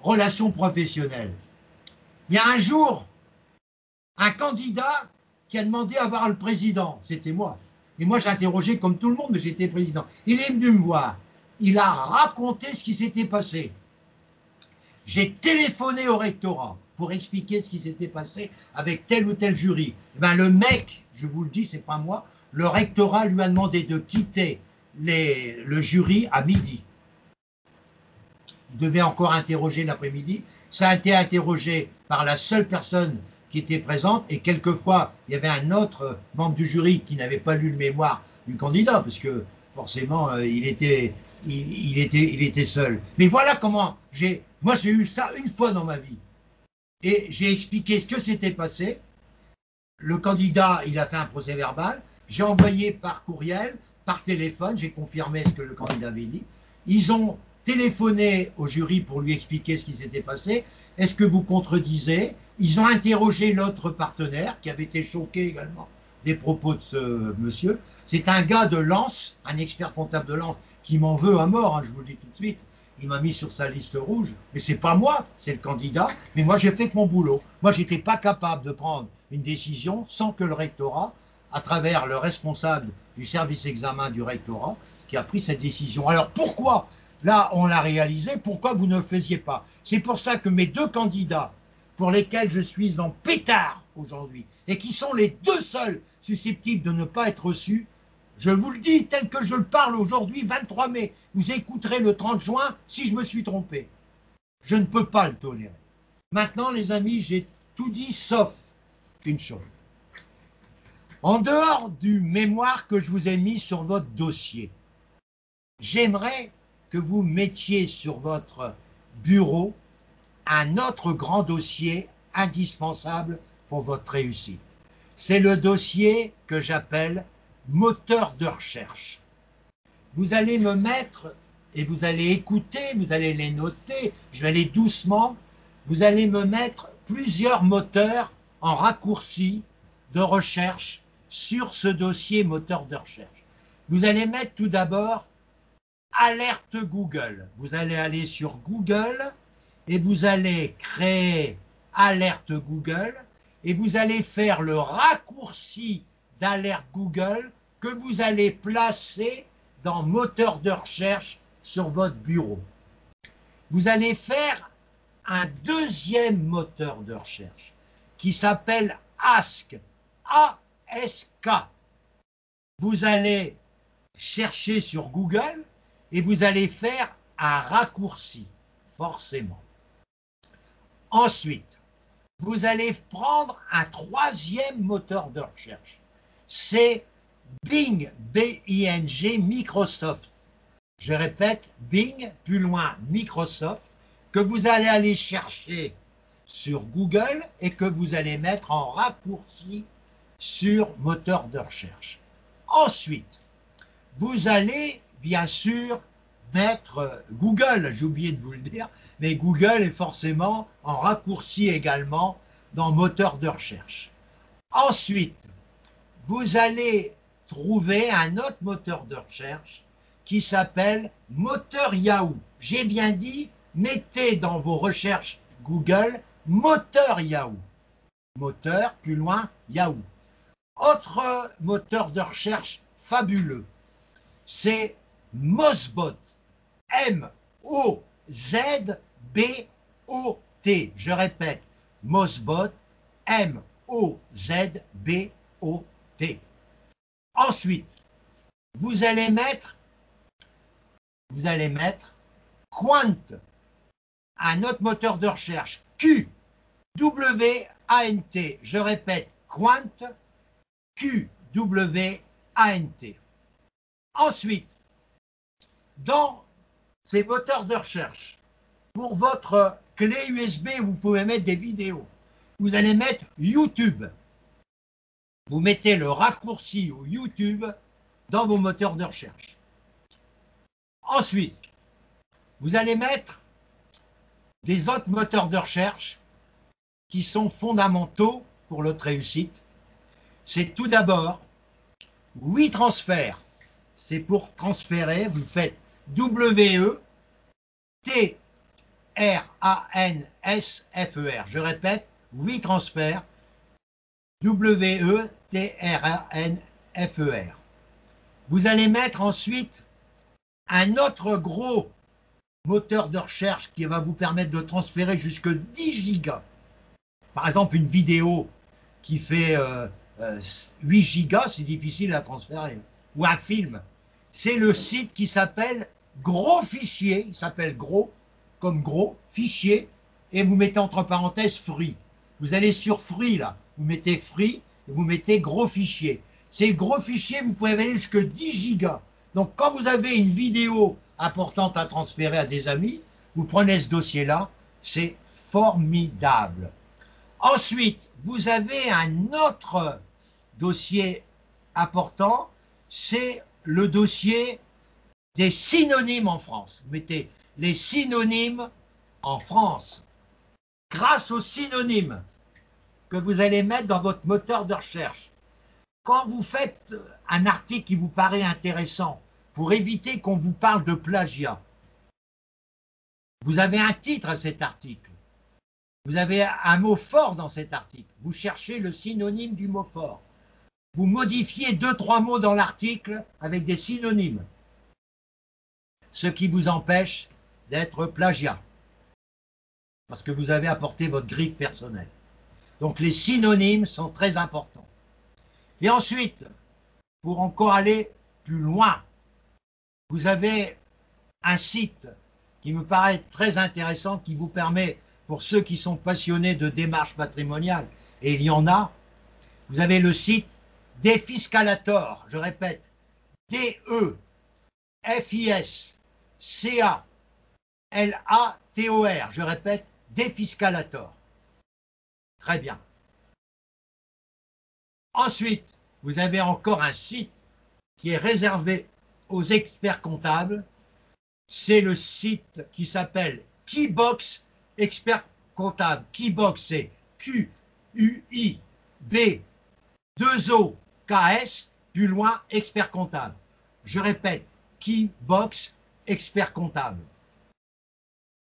relations professionnelles. Il y a un jour, un candidat qui a demandé à voir le président. C'était moi. Et moi, j'ai interrogé comme tout le monde, mais j'étais président. Il est venu me voir. Il a raconté ce qui s'était passé. J'ai téléphoné au rectorat pour expliquer ce qui s'était passé avec tel ou tel jury. Ben, le mec, je vous le dis, c'est pas moi, le rectorat lui a demandé de quitter le jury à midi. Il devait encore interroger l'après-midi. Ça a été interrogé par la seule personne qui était présente, et quelquefois, il y avait un autre membre du jury qui n'avait pas lu le mémoire du candidat, parce que forcément, il était seul. Mais voilà comment moi j'ai eu ça 1 fois dans ma vie. Et j'ai expliqué ce que s'était passé. Le candidat, il a fait un procès verbal. J'ai envoyé par courriel, par téléphone, j'ai confirmé ce que le candidat avait dit. Ils ont téléphoné au jury pour lui expliquer ce qui s'était passé. Est-ce que vous contredisez? Ils ont interrogé l'autre partenaire qui avait été choqué également des propos de ce monsieur. C'est un gars de Lens, un expert comptable de Lens, qui m'en veut à mort, hein, je vous le dis tout de suite. Il m'a mis sur sa liste rouge, mais c'est pas moi, c'est le candidat. Mais moi, j'ai fait que mon boulot. Moi, j'étais pas capable de prendre une décision sans que le rectorat, à travers le responsable du service examen du rectorat, qui a pris cette décision. Alors pourquoi? Là, on l'a réalisé, pourquoi vous ne le faisiez pas? C'est pour ça que mes 2 candidats, pour lesquels je suis en pétard aujourd'hui, et qui sont les 2 seuls susceptibles de ne pas être reçus, je vous le dis tel que je le parle aujourd'hui, 23 mai, vous écouterez le 30 juin si je me suis trompé. Je ne peux pas le tolérer. Maintenant, les amis, j'ai tout dit sauf une chose. En dehors du mémoire que je vous ai mis sur votre dossier, j'aimerais que vous mettiez sur votre bureau un autre grand dossier indispensable pour votre réussite. C'est le dossier que j'appelle moteur de recherche. Vous allez me mettre, et vous allez écouter, vous allez les noter, je vais aller doucement, vous allez me mettre plusieurs moteurs en raccourci de recherche sur ce dossier moteur de recherche. Vous allez mettre tout d'abord alerte Google. Vous allez aller sur Google et vous allez créer alerte Google et vous allez faire le raccourci d'alerte Google que vous allez placer dans moteur de recherche sur votre bureau. Vous allez faire un deuxième moteur de recherche qui s'appelle Ask, A-S-K. Vous allez chercher sur Google et vous allez faire un raccourci, forcément. Ensuite, vous allez prendre un troisième moteur de recherche. C'est Bing, B-I-N-G, Microsoft. Je répète, Bing, plus loin, Microsoft, que vous allez aller chercher sur Google et que vous allez mettre en raccourci sur moteur de recherche. Ensuite, vous allez bien sûr mettre Google, j'ai oublié de vous le dire, mais Google est forcément en raccourci également dans moteur de recherche. Ensuite, vous allez trouver un autre moteur de recherche qui s'appelle moteur Yahoo. J'ai bien dit, mettez dans vos recherches Google moteur Yahoo. Moteur, plus loin, Yahoo. Autre moteur de recherche fabuleux, c'est Mozbot. M-O-Z-B-O-T. Je répète, Mozbot, M-O-Z-B-O-T. Ensuite, vous allez mettre Quant, un autre moteur de recherche, Q-W-A-N-T. Je répète, Quant, Q-W-A-N-T. Ensuite, dans ces moteurs de recherche, pour votre clé USB, vous pouvez mettre des vidéos. Vous allez mettre YouTube. Vous mettez le raccourci au YouTube dans vos moteurs de recherche. Ensuite, vous allez mettre des autres moteurs de recherche qui sont fondamentaux pour notre réussite. C'est tout d'abord WeTransfer. C'est pour transférer, vous faites W-E-T-R-A-N-S-F-E-R. Je répète, WeTransfer, W-E-T-R-A-N-F-E-R. Vous allez mettre ensuite un autre gros moteur de recherche qui va vous permettre de transférer jusque 10 gigas. Par exemple, une vidéo qui fait 8 gigas, c'est difficile à transférer. Ou un film. C'est le site qui s'appelle Gros Fichier. Il s'appelle Gros, comme gros, fichier. Et vous mettez entre parenthèses Free. Vous allez sur Free, là. Vous mettez Free et vous mettez Gros Fichier. Ces gros fichiers, vous pouvez aller jusque 10 gigas. Donc, quand vous avez une vidéo importante à transférer à des amis, vous prenez ce dossier-là. C'est formidable. Ensuite, vous avez un autre dossier important, c'est le dossier des synonymes en France. Vous mettez les synonymes en France. Grâce aux synonymes que vous allez mettre dans votre moteur de recherche, quand vous faites un article qui vous paraît intéressant, pour éviter qu'on vous parle de plagiat, vous avez un titre à cet article. Vous avez un mot fort dans cet article. Vous cherchez le synonyme du mot fort. Vous modifiez 2-3 mots dans l'article avec des synonymes. Ce qui vous empêche d'être plagiat. Parce que vous avez apporté votre griffe personnelle. Donc les synonymes sont très importants. Et ensuite, pour encore aller plus loin, vous avez un site qui me paraît très intéressant, qui vous permet, pour ceux qui sont passionnés de démarches patrimoniales, et il y en a, vous avez le site Defiscalator, je répète, D-E-F-I-S-C-A-L-A-T-O-R, je répète, Defiscalator. Très bien. Ensuite, vous avez encore un site qui est réservé aux experts comptables. C'est le site qui s'appelle Keybox Expert Comptable. Keybox, c'est Q-U-I-B-2-O-K-S, plus loin, expert comptable. Je répète, Keybox Expert Comptable.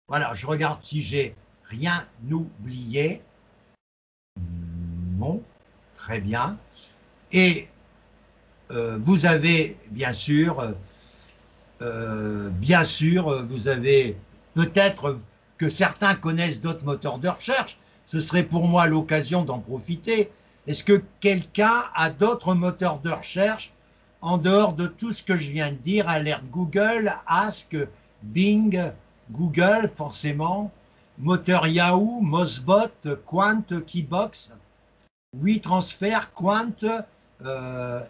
Voilà, je regarde si j'ai rien oublié. Non, très bien. Et vous avez, bien sûr, vous avez peut-être que certains connaissent d'autres moteurs de recherche. Ce serait pour moi l'occasion d'en profiter. Est-ce que quelqu'un a d'autres moteurs de recherche en dehors de tout ce que je viens de dire, alerte Google, Ask, Bing, Google forcément, moteur Yahoo, Mozbot, Quant, Keybox, WeTransfer, Quant,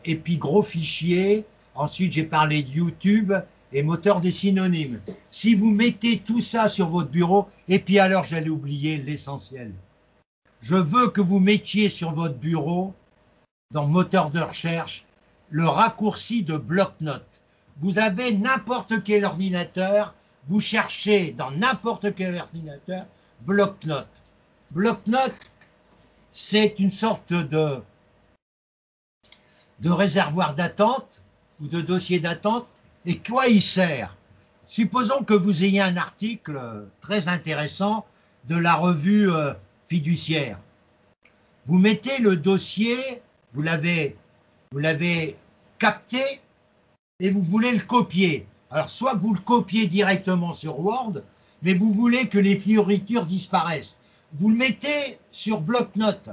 et puis gros fichiers. Ensuite, j'ai parlé de YouTube et moteur des synonymes. Si vous mettez tout ça sur votre bureau, et puis alors j'allais oublier l'essentiel. Je veux que vous mettiez sur votre bureau, dans moteur de recherche, le raccourci de bloc-notes. Vous avez n'importe quel ordinateur, vous cherchez dans n'importe quel ordinateur bloc-notes. Bloc-notes, c'est une sorte de réservoir d'attente ou de dossier d'attente. Et quoi il sert? Supposons que vous ayez un article très intéressant de la revue fiduciaire. Vous mettez le dossier, vous l'avez capté et vous voulez le copier. Alors soit vous le copiez directement sur Word, mais vous voulez que les fioritures disparaissent. Vous le mettez sur bloc-notes.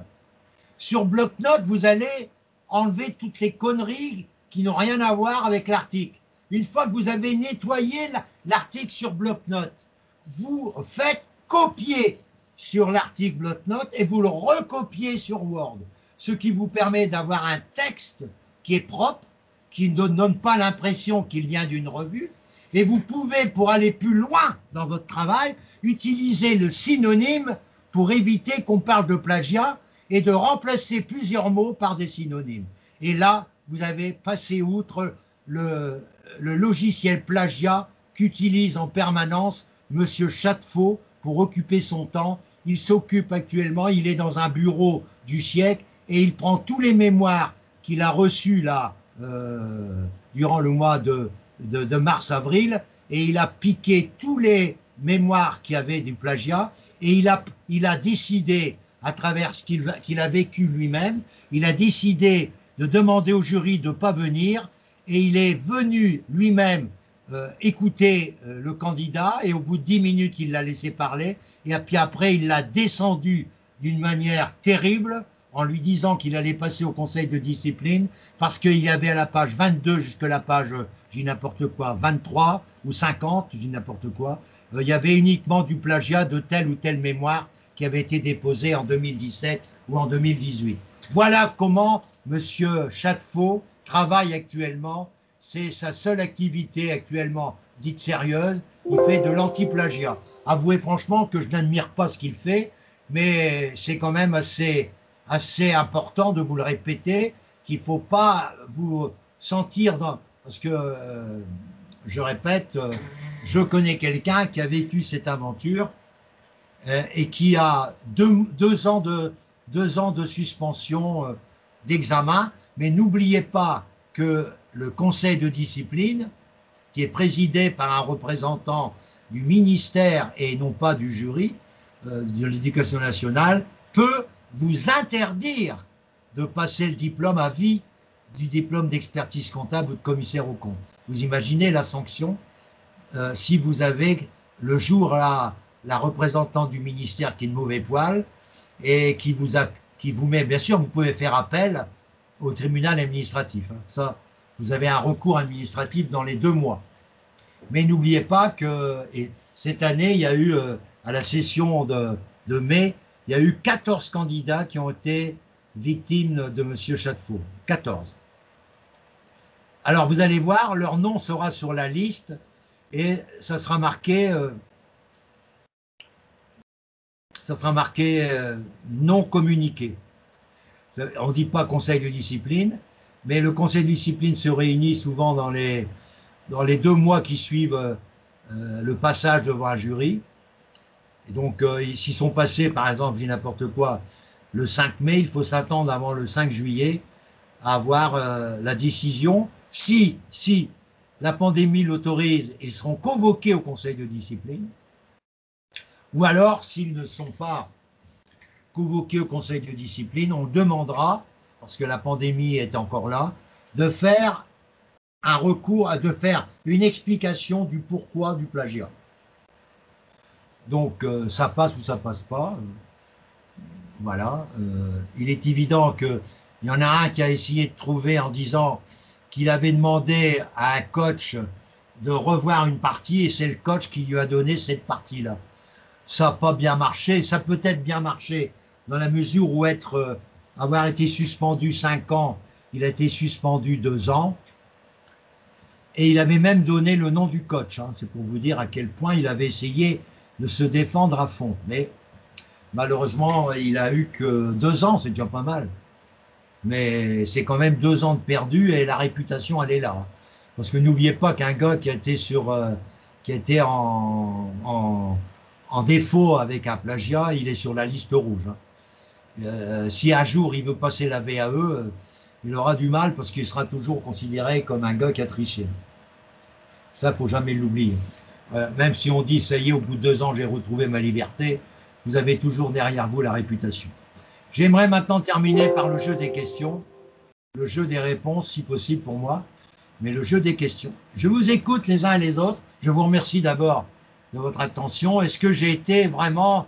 Sur bloc-notes, vous allez enlever toutes les conneries qui n'ont rien à voir avec l'article. Une fois que vous avez nettoyé l'article sur bloc-notes, vous faites copier sur l'article bloc-notes et vous le recopiez sur Word, ce qui vous permet d'avoir un texte qui est propre, qui ne donne pas l'impression qu'il vient d'une revue, et vous pouvez, pour aller plus loin dans votre travail, utiliser le synonyme pour éviter qu'on parle de plagiat et de remplacer plusieurs mots par des synonymes. Et là, vous avez passé outre le logiciel plagiat qu'utilise en permanence M. Chatefaux pour occuper son temps. Il s'occupe actuellement, il est dans un bureau du siècle et il prend tous les mémoires qu'il a reçus là durant le mois de mars-avril et il a piqué tous les mémoires qui avaient du plagiat et il a décidé, à travers ce qu'il a vécu lui-même, il a décidé de demander au jury de ne pas venir et il est venu lui-même écouter le candidat et au bout de 10 minutes, il l'a laissé parler et puis après, il l'a descendu d'une manière terrible en lui disant qu'il allait passer au conseil de discipline parce qu'il y avait à la page 22 jusqu'à la page, je dis n'importe quoi, 23 ou 50, je dis n'importe quoi, il y avait uniquement du plagiat de telle ou telle mémoire qui avait été déposée en 2017 ou en 2018. Voilà comment M. Chatefaux travaille actuellement. C'est sa seule activité actuellement dite sérieuse. Il fait de l'anti-plagiat. Avouez franchement que je n'admire pas ce qu'il fait, mais c'est quand même assez important de vous le répéter, qu'il ne faut pas vous sentir dans... Parce que, je répète, je connais quelqu'un qui a vécu cette aventure et qui a deux ans de suspension d'examen, mais n'oubliez pas que le conseil de discipline, qui est présidé par un représentant du ministère et non pas du jury de l'éducation nationale, peut vous interdire de passer le diplôme à vie du diplôme d'expertise comptable ou de commissaire aux comptes. Vous imaginez la sanction si vous avez le jour la représentante du ministère qui est de mauvais poil et qui vous met, bien sûr, vous pouvez faire appel au tribunal administratif. Hein. Ça, vous avez un recours administratif dans les 2 mois. Mais n'oubliez pas que cette année, il y a eu, à la session de mai, il y a eu 14 candidats qui ont été victimes de M. Chatefaux. 14. Alors, vous allez voir, leur nom sera sur la liste et ça sera marqué... non communiqué. On ne dit pas conseil de discipline, mais le conseil de discipline se réunit souvent dans les 2 mois qui suivent le passage devant un jury. Et donc, s'ils sont passés, par exemple, je dis n'importe quoi, le 5 mai, il faut s'attendre avant le 5 juillet à avoir la décision. Si la pandémie l'autorise, ils seront convoqués au conseil de discipline. Ou alors, s'ils ne sont pas convoqués au conseil de discipline, on demandera, parce que la pandémie est encore là, de faire un recours, de faire une explication du pourquoi du plagiat. Donc, ça passe ou ça passe pas. Voilà. Il est évident qu'il y en a un qui a essayé de trouver en disant qu'il avait demandé à un coach de revoir une partie et c'est le coach qui lui a donné cette partie-là. Ça n'a pas bien marché, ça peut être bien marché dans la mesure où avoir été suspendu 5 ans, il a été suspendu 2 ans et il avait même donné le nom du coach. Hein. C'est pour vous dire à quel point il avait essayé de se défendre à fond. Mais malheureusement, il a eu que 2 ans, c'est déjà pas mal. Mais c'est quand même 2 ans de perdu et la réputation, elle est là. Parce que n'oubliez pas qu'un gars qui a été qui a été en défaut avec un plagiat, il est sur la liste rouge. Hein. Si un jour il veut passer la VAE, il aura du mal parce qu'il sera toujours considéré comme un gars qui a triché. Ça, faut jamais l'oublier. Même si on dit, ça y est, au bout de 2 ans, j'ai retrouvé ma liberté, vous avez toujours derrière vous la réputation. J'aimerais maintenant terminer par le jeu des questions, le jeu des réponses, si possible pour moi, mais le jeu des questions. Je vous écoute les uns et les autres. Je vous remercie d'abord de votre attention. Est-ce que j'ai été vraiment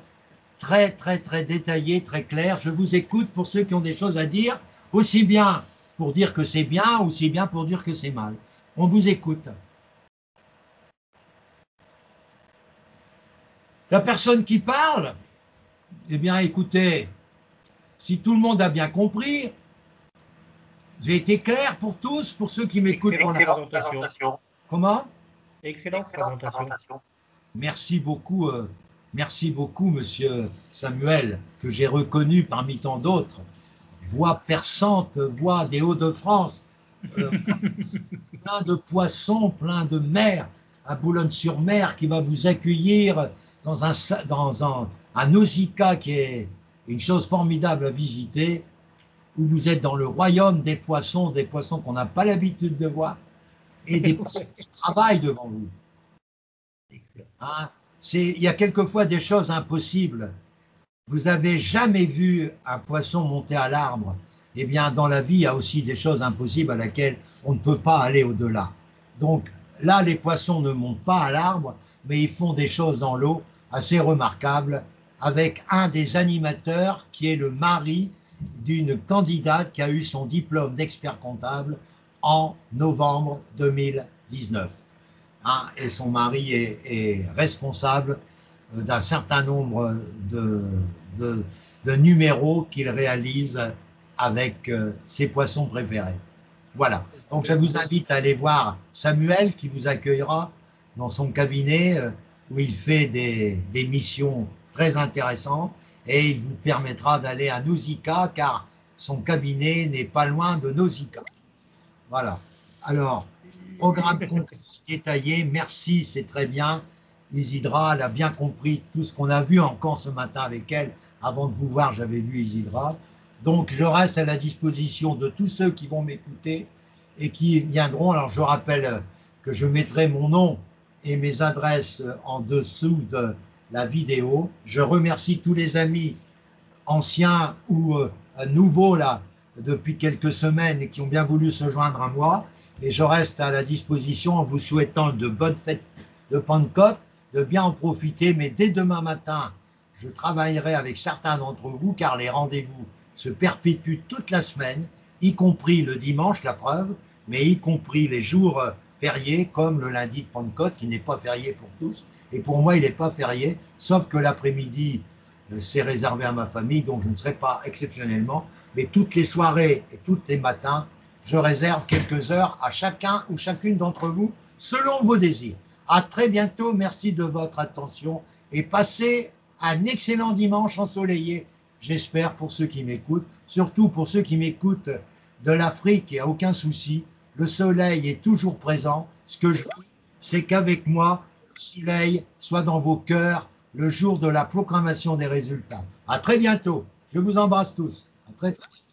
très, très, très détaillé, très clair? Je vous écoute pour ceux qui ont des choses à dire, aussi bien pour dire que c'est bien, aussi bien pour dire que c'est mal. On vous écoute. La personne qui parle, eh bien, écoutez, si tout le monde a bien compris, j'ai été clair pour tous, pour ceux qui m'écoutent pour la présentation. Comment? Excellente présentation. Merci beaucoup, monsieur Samuel, que j'ai reconnu parmi tant d'autres. Voix perçante, voix des Hauts-de-France, plein de poissons, plein de mer, à Boulogne-sur-Mer, qui va vous accueillir dans un Nausicaa qui est une chose formidable à visiter, où vous êtes dans le royaume des poissons qu'on n'a pas l'habitude de voir, et des poissons qui travaillent devant vous. Hein? Il y a quelquefois des choses impossibles. Vous n'avez jamais vu un poisson monter à l'arbre. Eh bien, dans la vie, il y a aussi des choses impossibles à laquelle on ne peut pas aller au-delà. Donc là, les poissons ne montent pas à l'arbre, mais ils font des choses dans l'eau assez remarquables, avec un des animateurs qui est le mari d'une candidate qui a eu son diplôme d'expert comptable en novembre 2019. Hein, et son mari est responsable d'un certain nombre de numéros qu'il réalise avec ses poissons préférés. Voilà. Donc je vous invite à aller voir Samuel qui vous accueillera dans son cabinet où il fait des missions très intéressantes et il vous permettra d'aller à Nausicaa car son cabinet n'est pas loin de Nausicaa. Voilà. Alors, programme complet, détaillé, merci, c'est très bien. Isidra, elle a bien compris tout ce qu'on a vu encore ce matin avec elle. Avant de vous voir, j'avais vu Isidra. Donc, je reste à la disposition de tous ceux qui vont m'écouter et qui viendront. Alors, je rappelle que je mettrai mon nom et mes adresses en dessous de la vidéo. Je remercie tous les amis anciens ou nouveaux là depuis quelques semaines et qui ont bien voulu se joindre à moi. Et je reste à la disposition en vous souhaitant de bonnes fêtes de Pentecôte, de bien en profiter. Mais dès demain matin, je travaillerai avec certains d'entre vous car les rendez-vous se perpétuent toute la semaine, y compris le dimanche, la preuve, mais y compris les jours fériés comme le lundi de Pentecôte qui n'est pas férié pour tous. Et pour moi, il n'est pas férié, sauf que l'après-midi, c'est réservé à ma famille, donc je ne serai pas exceptionnellement. Mais toutes les soirées et tous les matins, je réserve quelques heures à chacun ou chacune d'entre vous, selon vos désirs. À très bientôt, merci de votre attention et passez un excellent dimanche ensoleillé, j'espère, pour ceux qui m'écoutent. Surtout pour ceux qui m'écoutent de l'Afrique, il n'y a aucun souci. Le soleil est toujours présent. Ce que je veux, c'est qu'avec moi, le soleil soit dans vos cœurs le jour de la proclamation des résultats. À très bientôt. Je vous embrasse tous. À très, très bientôt.